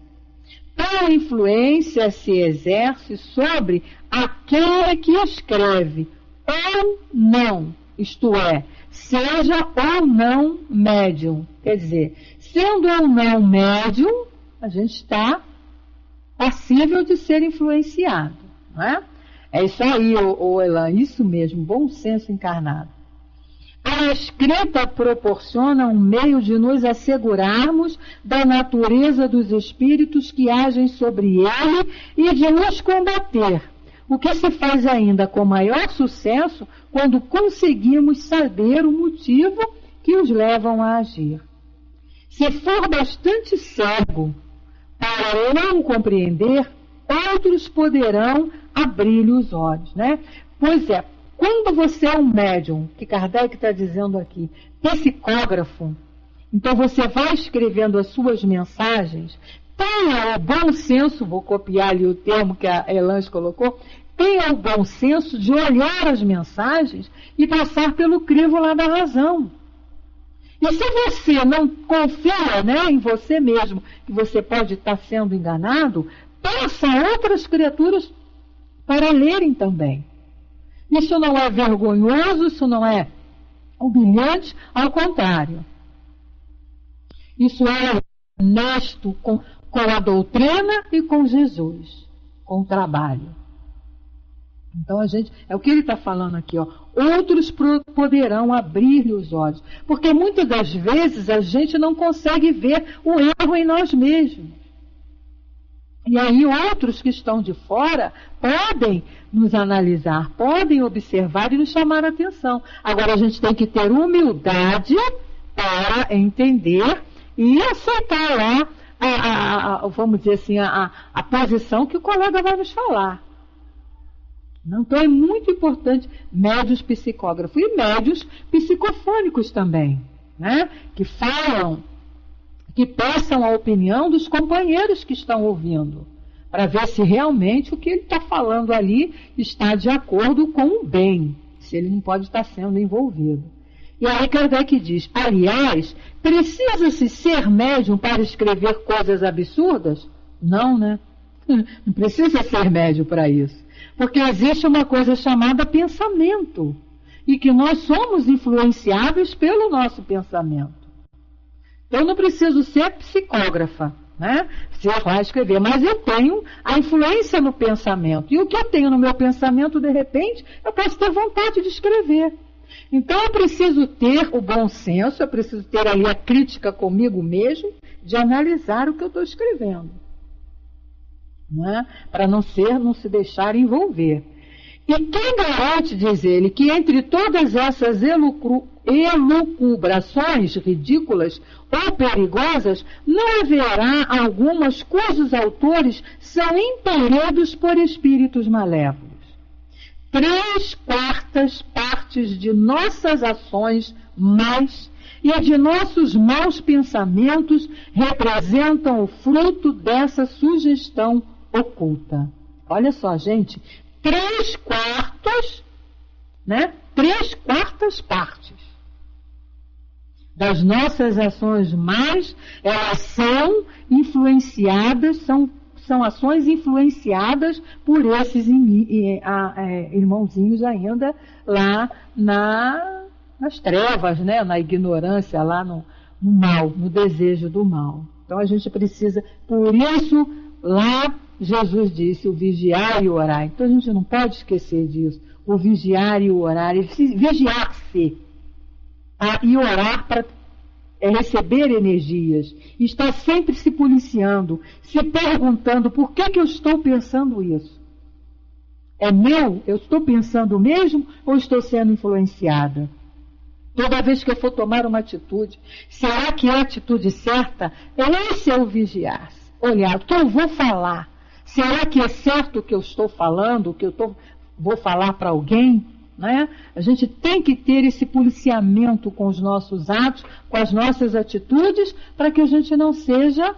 Tal influência se exerce sobre aquele que escreve, ou não, isto é, seja ou não médium. Quer dizer, sendo ou não médium, a gente está passível de ser influenciado, não é? É isso aí, Elan, isso mesmo, bom senso encarnado. A escrita proporciona um meio de nos assegurarmos da natureza dos espíritos que agem sobre ele e de nos combater, o que se faz ainda com maior sucesso quando conseguimos saber o motivo que os levam a agir. Se for bastante cego para não compreender, outros poderão abrir-lhe os olhos, né? Pois é, quando você é um médium, que Kardec está dizendo aqui, psicógrafo, então você vai escrevendo as suas mensagens, tenha o bom senso, vou copiar ali o termo que a Elange colocou, tenha o bom senso de olhar as mensagens e passar pelo crivo lá da razão. E se você não confia, né, em você mesmo, que você pode estar sendo enganado, peça a outras criaturas para lerem também. Isso não é vergonhoso, isso não é humilhante, ao contrário. Isso é honesto com a doutrina e com Jesus, com o trabalho. Então é o que ele está falando aqui, ó. Outros poderão abrir-lhe os olhos. Porque muitas das vezes a gente não consegue ver o erro em nós mesmos. E aí outros que estão de fora podem nos analisar, podem observar e nos chamar a atenção. Agora a gente tem que ter humildade para entender e aceitar lá, vamos dizer assim, a posição que o colega vai nos falar. Então é muito importante médios psicógrafos e médios psicofônicos também, né? Que falam, que peçam a opinião dos companheiros que estão ouvindo, para ver se realmente o que ele está falando ali está de acordo com o bem, se ele não pode estar sendo envolvido. E aí Kardec diz, aliás, precisa-se ser médium para escrever coisas absurdas? Não, né? Não precisa ser médium para isso. Porque existe uma coisa chamada pensamento, e que nós somos influenciáveis pelo nosso pensamento. Eu não preciso ser psicógrafa, né? Se eu lá escrever, mas eu tenho a influência no pensamento. E o que eu tenho no meu pensamento, de repente, eu posso ter vontade de escrever. Então eu preciso ter o bom senso, eu preciso ter ali a crítica comigo mesmo, de analisar o que eu estou escrevendo. Né? Para não se deixar envolver. E quem garante, diz ele, que entre todas essas elucubrações ridículas ou perigosas, não haverá algumas cujos autores são impelidos por espíritos malévolos? 3/4 partes de nossas ações más e de nossos maus pensamentos representam o fruto dessa sugestão oculta. Olha só, gente, 3/4, né? 3/4 partes das nossas ações más, elas são influenciadas, são ações influenciadas por esses irmãozinhos ainda lá nas trevas, né? Na ignorância, lá no mal, no desejo do mal. Então a gente precisa, por isso, lá Jesus disse o vigiar e o orar. Então a gente não pode esquecer disso. O vigiar e o orar, vigiar-se, tá? E orar para receber energias. E estar sempre se policiando, se perguntando por que eu estou pensando isso. É meu? Eu estou pensando mesmo ou estou sendo influenciada? Toda vez que eu for tomar uma atitude, será que é a atitude certa? Esse é o vigiar-se. Olhar, o que eu vou falar? Será que é certo o que eu estou falando, o que vou falar para alguém? Né? A gente tem que ter esse policiamento com os nossos atos, com as nossas atitudes, para que a gente não seja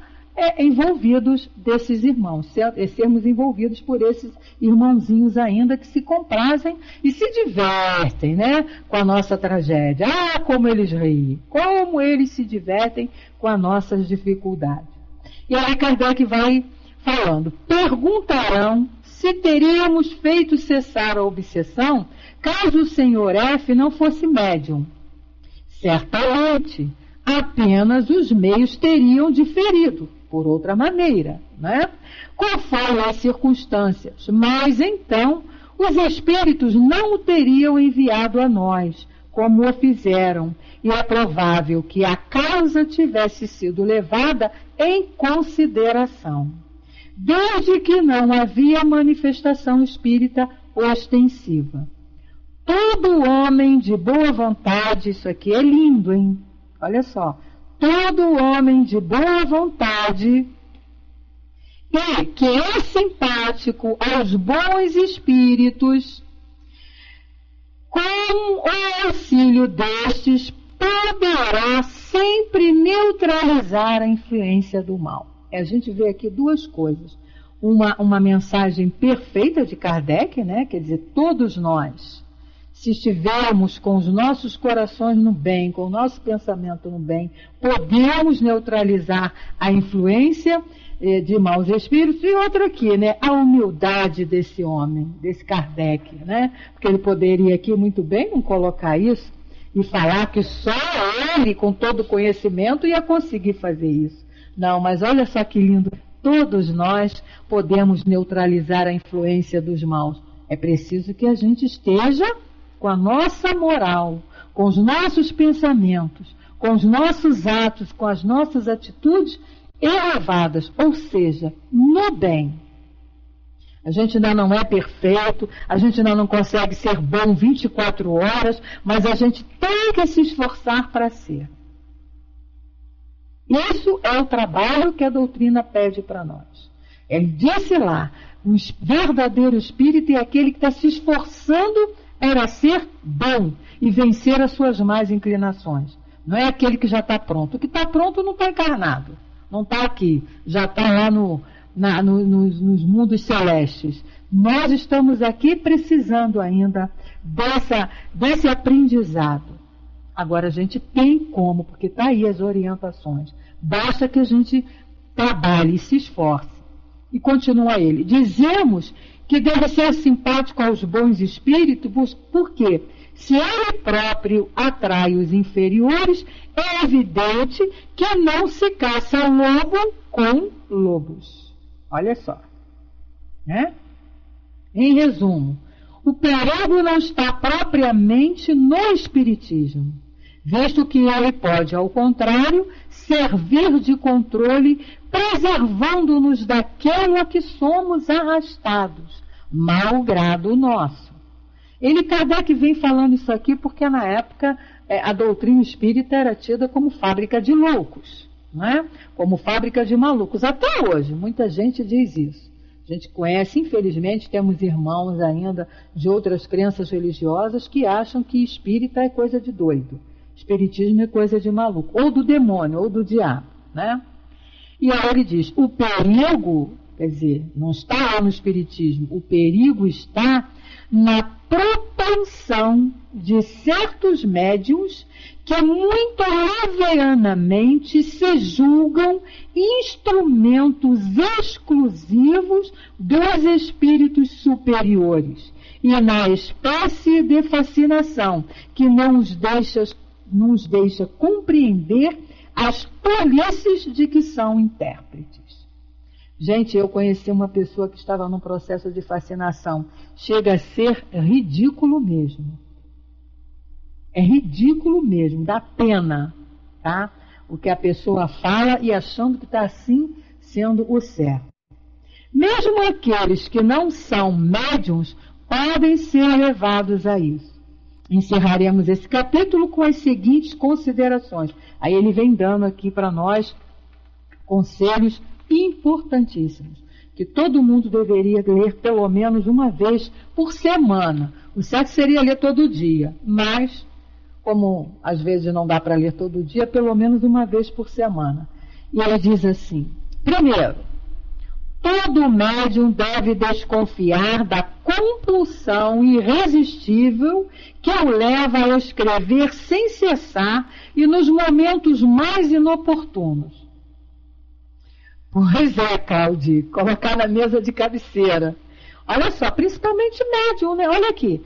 envolvidos desses irmãos, sermos envolvidos por esses irmãozinhos ainda que se comprazem e se divertem, né, com a nossa tragédia. Ah, como eles riem, como eles se divertem com as nossas dificuldades. E aí Kardec vai falando, perguntarão se teríamos feito cessar a obsessão caso o senhor F não fosse médium. Certamente, apenas os meios teriam diferido, por outra maneira, né? Conforme as circunstâncias, mas então os espíritos não o teriam enviado a nós, como o fizeram, e é provável que a causa tivesse sido levada em consideração, desde que não havia manifestação espírita ostensiva. Todo homem de boa vontade, isso aqui é lindo, hein? Olha só, todo homem de boa vontade e que é simpático aos bons espíritos, com o auxílio destes, poderá sempre neutralizar a influência do mal. A gente vê aqui duas coisas. Uma mensagem perfeita de Kardec, né? Quer dizer, todos nós, se estivermos com os nossos corações no bem, com o nosso pensamento no bem, podemos neutralizar a influência de maus espíritos. E outra aqui, né? A humildade desse homem, desse Kardec, né? Porque ele poderia aqui muito bem não colocar isso e falar que só ele, com todo o conhecimento, ia conseguir fazer isso. Não, mas olha só que lindo. Todos nós podemos neutralizar a influência dos maus. É preciso que a gente esteja com a nossa moral, com os nossos pensamentos, com os nossos atos, com as nossas atitudes elevadas, ou seja, no bem. A gente ainda não é perfeito, a gente ainda não consegue ser bom 24 horas, mas a gente tem que se esforçar para ser. Isso é o trabalho que a doutrina pede para nós. Ele disse lá, o verdadeiro espírito é aquele que está se esforçando para ser bom e vencer as suas más inclinações. Não é aquele que já está pronto. O que está pronto não está encarnado, não está aqui, já está lá nos mundos celestes. Nós estamos aqui precisando ainda desse aprendizado. Agora a gente tem como, porque está aí as orientações. Basta que a gente trabalhe e se esforce. E continua ele. Dizemos que deve ser simpático aos bons espíritos, porque se ele próprio atrai os inferiores, é evidente que não se caça lobo com lobos. Olha só. Né? Em resumo, o perigo não está propriamente no espiritismo, visto que ele pode, ao contrário, servir de controle, preservando-nos daquilo a que somos arrastados, mau grado nosso. Kardec vem falando isso aqui porque na época a doutrina espírita era tida como fábrica de loucos, né? Como fábrica de malucos. Até hoje, muita gente diz isso. A gente conhece, infelizmente, temos irmãos ainda de outras crenças religiosas que acham que espírita é coisa de doido. Espiritismo é coisa de maluco, ou do demônio, ou do diabo, né? E aí ele diz, o perigo, quer dizer, não está lá no espiritismo, o perigo está na propensão de certos médiuns que muito levianamente se julgam instrumentos exclusivos dos espíritos superiores e na espécie de fascinação que não nos deixa compreender as tolices de que são intérpretes. Gente, eu conheci uma pessoa que estava num processo de fascinação. Chega a ser ridículo mesmo. É ridículo mesmo, dá pena, tá? O que a pessoa fala e achando que está assim sendo o certo. Mesmo aqueles que não são médiuns podem ser levados a isso. Encerraremos esse capítulo com as seguintes considerações. Aí ele vem dando aqui para nós conselhos importantíssimos, que todo mundo deveria ler pelo menos uma vez por semana. O certo seria ler todo dia, mas, como às vezes não dá para ler todo dia, pelo menos uma vez por semana. E ele diz assim, Primeiro, todo médium deve desconfiar da compulsão irresistível que o leva a escrever sem cessar e nos momentos mais inoportunos. Pois é, Claudio, colocar na mesa de cabeceira. Olha só, principalmente médium, né? Olha aqui.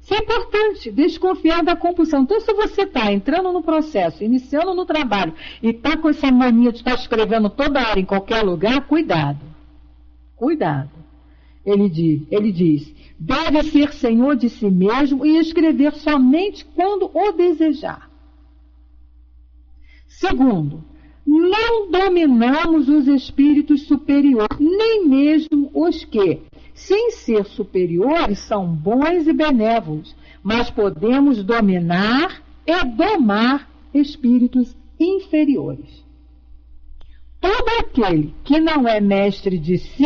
Isso é importante, desconfiar da compulsão. Então, se você está entrando no processo, iniciando no trabalho, e está com essa mania de estar escrevendo toda hora em qualquer lugar, cuidado. Cuidado. Ele diz, deve ser senhor de si mesmo e escrever somente quando o desejar. Segundo, não dominamos os espíritos superiores, nem mesmo os que, sem ser superiores, são bons e benévolos, mas podemos dominar e domar espíritos inferiores. Todo aquele que não é mestre de si,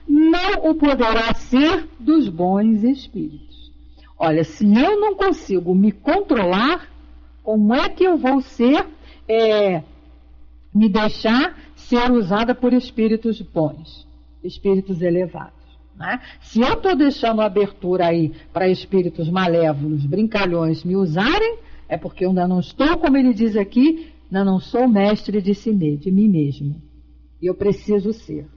não o poderá ser dos bons espíritos. Olha, se eu não consigo me controlar, como é que eu vou me deixar ser usada por espíritos bons, espíritos elevados? Né? Se eu estou deixando abertura aí para espíritos malévolos, brincalhões me usarem, é porque eu ainda não estou, como ele diz aqui, ainda não sou mestre de mim mesmo. E eu preciso ser.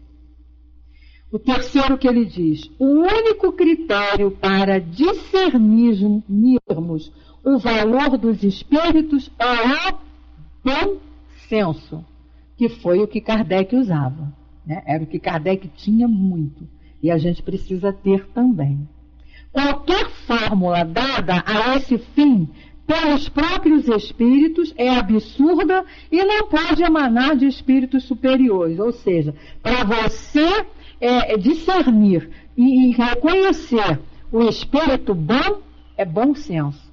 O terceiro que ele diz, o único critério para discernirmos o valor dos espíritos é o bom senso, que foi o que Kardec usava, né? Era o que Kardec tinha muito, e a gente precisa ter também. Qualquer fórmula dada a esse fim pelos próprios espíritos é absurda e não pode emanar de espíritos superiores, ou seja, para você discernir e reconhecer o espírito bom, é bom senso.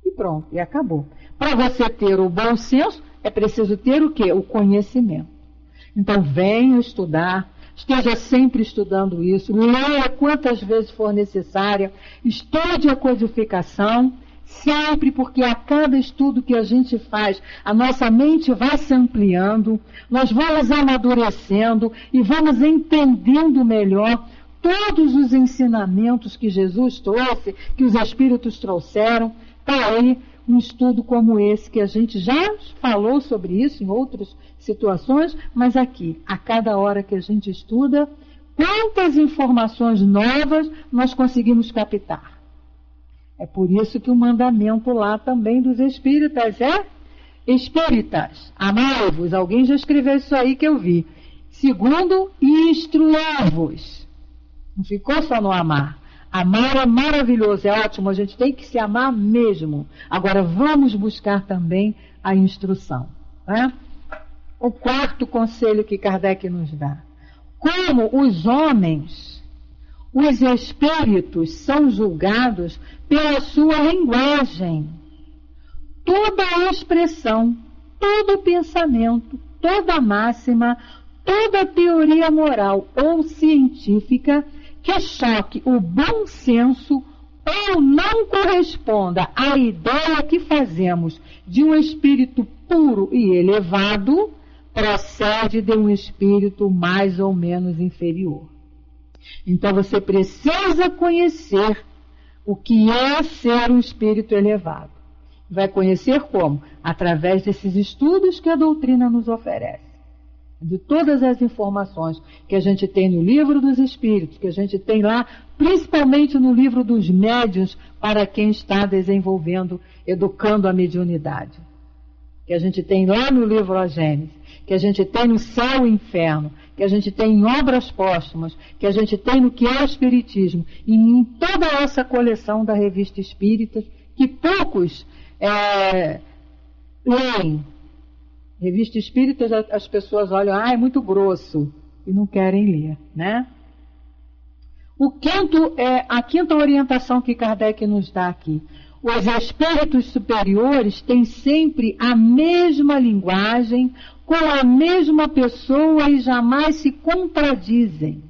E pronto, e acabou. Para você ter o bom senso, é preciso ter o quê? O conhecimento. Então, venha estudar, esteja sempre estudando isso, leia quantas vezes for necessária, estude a codificação, sempre, porque a cada estudo que a gente faz, a nossa mente vai se ampliando, nós vamos amadurecendo e vamos entendendo melhor todos os ensinamentos que Jesus trouxe, que os Espíritos trouxeram. Está aí um estudo como esse, que a gente já falou sobre isso em outras situações, mas aqui, a cada hora que a gente estuda, quantas informações novas nós conseguimos captar. É por isso que o mandamento lá também dos espíritas é: espíritas, amai-vos. Alguém já escreveu isso aí que eu vi. Segundo, instruí-vos. Não ficou só no amar. Amar é maravilhoso, é ótimo, a gente tem que se amar mesmo. Agora vamos buscar também a instrução. Né? O quarto conselho que Kardec nos dá. Como os homens, os espíritos são julgados pela sua linguagem. Toda expressão, todo pensamento, toda máxima, toda teoria moral ou científica que choque o bom senso ou não corresponda à ideia que fazemos de um espírito puro e elevado, procede de um espírito mais ou menos inferior. Então você precisa conhecer o que é ser um espírito elevado. Vai conhecer como? Através desses estudos que a doutrina nos oferece. De todas as informações que a gente tem no livro dos Espíritos, que a gente tem lá, principalmente no livro dos médiuns, para quem está desenvolvendo, educando a mediunidade. Que a gente tem lá no livro A Gênese, que a gente tem no Céu e Inferno, que a gente tem em Obras Póstumas, que a gente tem no Que é o Espiritismo, e em toda essa coleção da Revista Espírita, que poucos leem. Revista Espírita, as pessoas olham, é muito grosso, e não querem ler, né? A quinta orientação que Kardec nos dá aqui. Os espíritos superiores têm sempre a mesma linguagem, com a mesma pessoa e jamais se contradizem.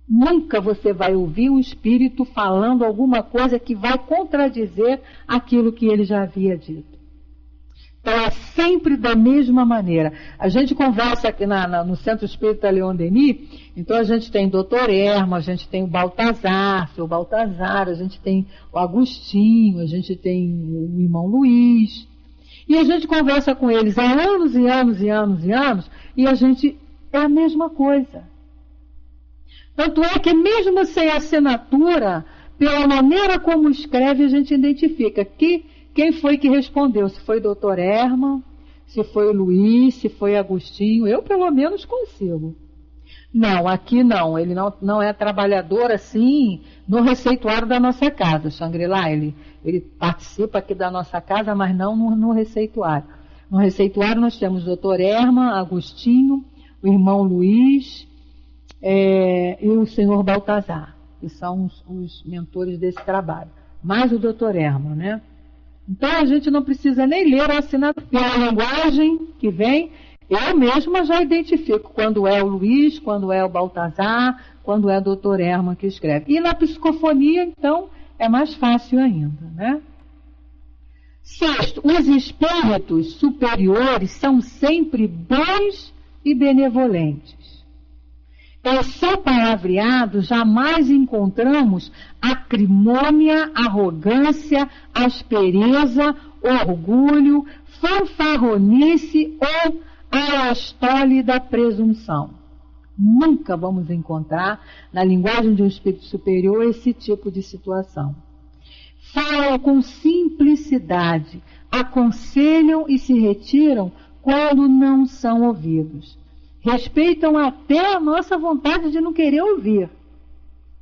Nunca você vai ouvir um espírito falando alguma coisa que vai contradizer aquilo que ele já havia dito. Então é sempre da mesma maneira. A gente conversa aqui no Centro Espírita Leon Denis, então a gente tem o Dr. Erma, a gente tem o Baltazar, seu Baltazar, a gente tem o Agostinho, a gente tem o irmão Luiz. E a gente conversa com eles há anos e anos e anos e anos, e a gente é a mesma coisa. Tanto é que mesmo sem assinatura, pela maneira como escreve, a gente identifica quem foi que respondeu, se foi Dr. Erma, se foi o Luiz, se foi Agostinho, eu pelo menos consigo. Não, aqui não, ele não é trabalhador assim no receituário da nossa casa, Shangri-La, ele participa aqui da nossa casa, mas não no receituário. No receituário nós temos o Dr. Erma, Agostinho, o irmão Luiz e o senhor Baltazar, que são os mentores desse trabalho, mais o Dr. Erma, né? Então a gente não precisa nem ler a assinatura. Pela linguagem que vem, eu mesma já identifico quando é o Luiz, quando é o Baltazar, quando é o Dr. Erma que escreve. E na psicofonia, então, é mais fácil ainda, né? Sexto, os espíritos superiores são sempre bons e benevolentes. Em seu palavreado jamais encontramos acrimônia, arrogância, aspereza, orgulho, fanfarronice ou alastólida presunção. Nunca vamos encontrar na linguagem de um espírito superior esse tipo de situação. Falam com simplicidade, aconselham e se retiram quando não são ouvidos. Respeitam até a nossa vontade de não querer ouvir.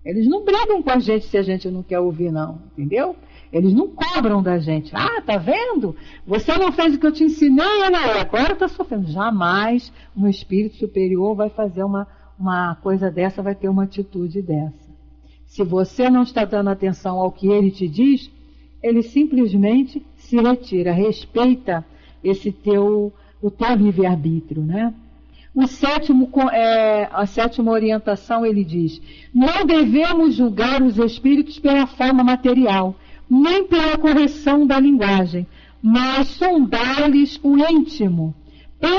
Eles não brigam com a gente se a gente não quer ouvir, não, entendeu? Eles não cobram da gente. Ah, tá vendo? Você não fez o que eu te ensinei, agora está sofrendo. Jamais um espírito superior vai fazer uma coisa dessa, vai ter uma atitude dessa. Se você não está dando atenção ao que ele te diz, ele simplesmente se retira. Respeita o teu livre-arbítrio, né? A sétima orientação, ele diz: não devemos julgar os espíritos pela forma material, nem pela correção da linguagem, mas sondar-lhes o íntimo,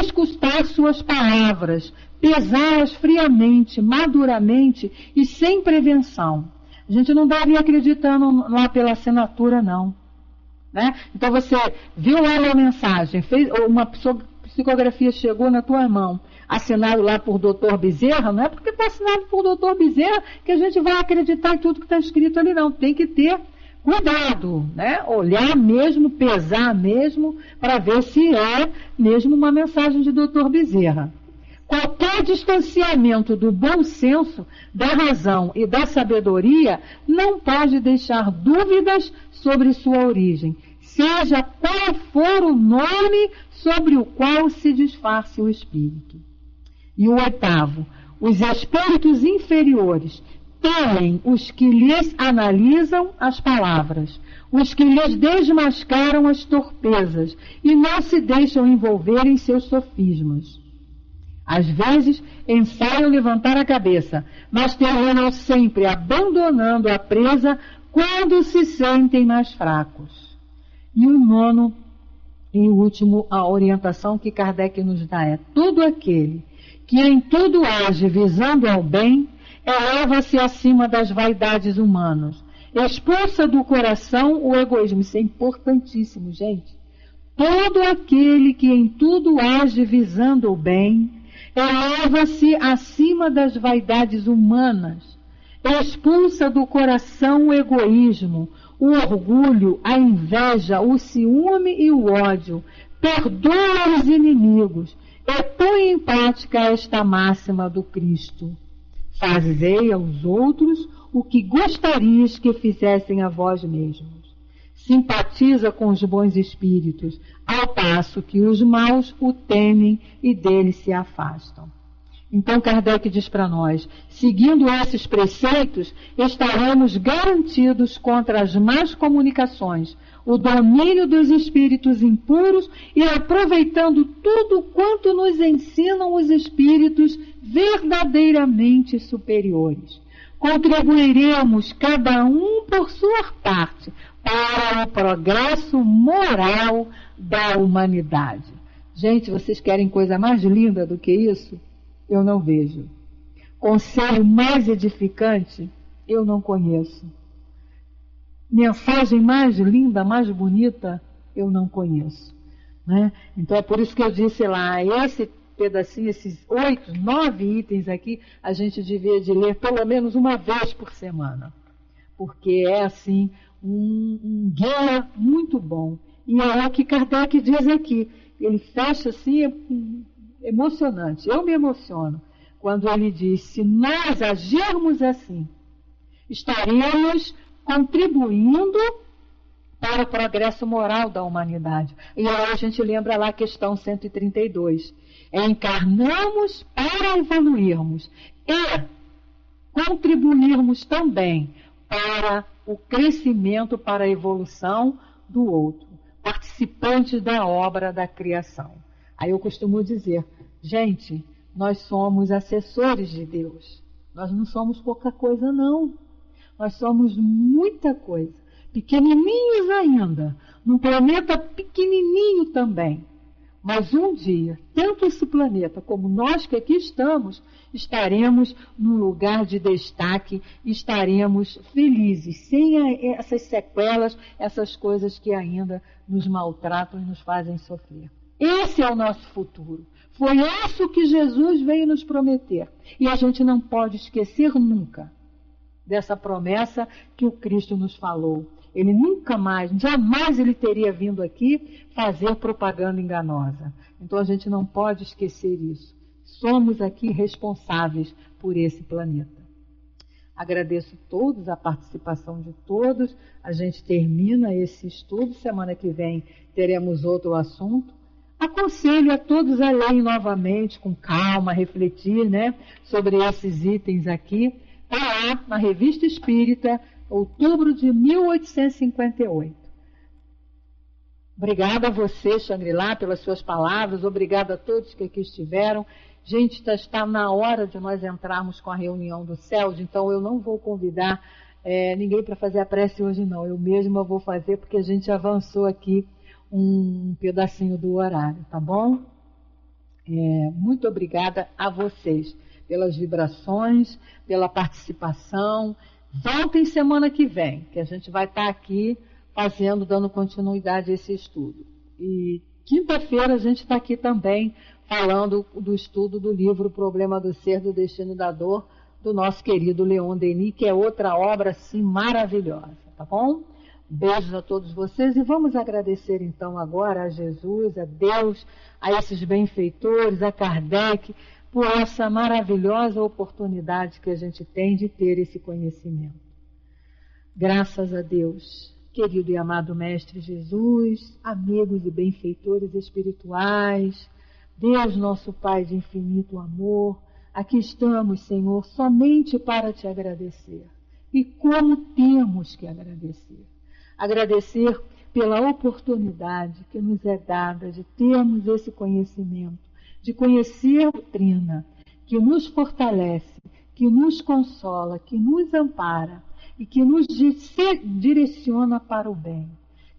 escutar suas palavras, pesá-las friamente, maduramente e sem prevenção. A gente não deve ir acreditando lá pela assinatura, não. Né? Então você viu lá uma mensagem, fez uma psicografia, chegou na tua mão, assinado lá por Dr. Bezerra, não é porque está assinado por Dr. Bezerra que a gente vai acreditar em tudo que está escrito ali, não. Tem que ter cuidado, né? Olhar mesmo, pesar mesmo, para ver se é mesmo uma mensagem de Dr. Bezerra. Qualquer distanciamento do bom senso, da razão e da sabedoria não pode deixar dúvidas sobre sua origem, seja qual for o nome sobre o qual se disfarce o espírito. E o oitavo, os espíritos inferiores temem os que lhes analisam as palavras, os que lhes desmascaram as torpezas e não se deixam envolver em seus sofismas. Às vezes, ensaiam levantar a cabeça, mas terminam sempre abandonando a presa quando se sentem mais fracos. E o nono e último, a orientação que Kardec nos dá é: todo aquele que em tudo age visando ao bem, eleva-se acima das vaidades humanas, expulsa do coração o egoísmo. Isso é importantíssimo, gente. Todo aquele que em tudo age visando o bem, eleva-se acima das vaidades humanas, expulsa do coração o egoísmo, o orgulho, a inveja, o ciúme e o ódio, perdoa os inimigos e põe em prática esta máxima do Cristo: fazei aos outros o que gostarias que fizessem a vós mesmos. Simpatiza com os bons espíritos, ao passo que os maus o temem e dele se afastam. Então Kardec diz para nós: seguindo esses preceitos, estaremos garantidos contra as más comunicações, o domínio dos espíritos impuros e aproveitando tudo quanto nos ensinam os espíritos verdadeiramente superiores. Contribuiremos cada um por sua parte para o progresso moral da humanidade. Gente, vocês querem coisa mais linda do que isso? Eu não vejo. Conselho mais edificante? Eu não conheço. Mensagem mais linda, mais bonita? Eu não conheço. Né? Então é por isso que eu disse lá, esse pedacinho, esses 8, 9 itens aqui, a gente devia de ler pelo menos uma vez por semana. Porque é assim, um guia muito bom. E é o que Kardec diz aqui. Ele fecha assim, emocionante. Eu me emociono quando ele diz, se nós agirmos assim, estaremos contribuindo para o progresso moral da humanidade. E aí a gente lembra lá a questão 132. Encarnamos para evoluirmos e contribuirmos também para o crescimento, para a evolução do outro, participantes da obra da criação. Aí eu costumo dizer, gente, nós somos assessores de Deus. Nós não somos pouca coisa, não. Nós somos muita coisa. Pequenininhos ainda, num planeta pequenininho também. Mas um dia, tanto esse planeta como nós que aqui estamos, estaremos num lugar de destaque, estaremos felizes, sem essas sequelas, essas coisas que ainda nos maltratam e nos fazem sofrer. Esse é o nosso futuro. Foi isso que Jesus veio nos prometer. E a gente não pode esquecer nunca dessa promessa que o Cristo nos falou. Ele nunca mais, jamais ele teria vindo aqui fazer propaganda enganosa. Então a gente não pode esquecer isso. Somos aqui responsáveis por esse planeta. Agradeço a todos, a participação de todos. A gente termina esse estudo. Semana que vem teremos outro assunto. Aconselho a todos a lerem novamente, com calma, refletir, né, sobre esses itens aqui. Está lá na Revista Espírita, outubro de 1858. Obrigada a você, Shangri-La, pelas suas palavras. Obrigada a todos que aqui estiveram. Gente, está na hora de nós entrarmos com a reunião do CELD, então eu não vou convidar ninguém para fazer a prece hoje, não. Eu mesma vou fazer, porque a gente avançou aqui um pedacinho do horário, tá bom? Muito obrigada a vocês pelas vibrações, pela participação. Voltem semana que vem, que a gente vai estar aqui dando continuidade a esse estudo. E quinta-feira a gente está aqui também falando do estudo do livro O Problema do Ser, do Destino e da Dor, do nosso querido Leon Denis, que é outra obra assim maravilhosa, tá bom? Beijos a todos vocês e vamos agradecer então agora a Jesus, a Deus, a esses benfeitores, a Kardec, por essa maravilhosa oportunidade que a gente tem de ter esse conhecimento. Graças a Deus, querido e amado Mestre Jesus, amigos e benfeitores espirituais, Deus nosso Pai de infinito amor, aqui estamos, Senhor, somente para te agradecer. E como temos que agradecer? Agradecer pela oportunidade que nos é dada de termos esse conhecimento, de conhecer a doutrina que nos fortalece, que nos consola, que nos ampara e que nos direciona para o bem.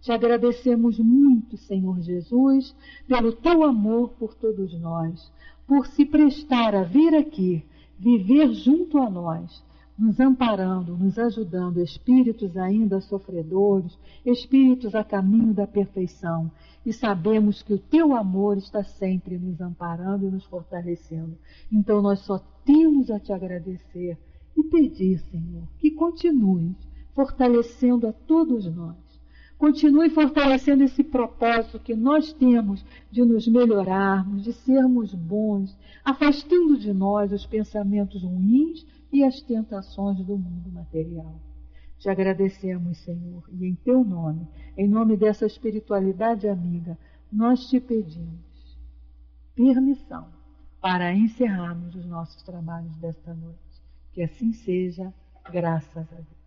Te agradecemos muito, Senhor Jesus, pelo teu amor por todos nós, por se prestar a vir aqui, viver junto a nós, nos amparando, nos ajudando, espíritos ainda sofredores, espíritos a caminho da perfeição. E sabemos que o teu amor está sempre nos amparando e nos fortalecendo. Então nós só temos a te agradecer e pedir, Senhor, que continues fortalecendo a todos nós. Continue fortalecendo esse propósito que nós temos de nos melhorarmos, de sermos bons, afastando de nós os pensamentos ruins e as tentações do mundo material. Te agradecemos, Senhor, e em teu nome, em nome dessa espiritualidade amiga, nós te pedimos permissão para encerrarmos os nossos trabalhos desta noite. Que assim seja, graças a Deus.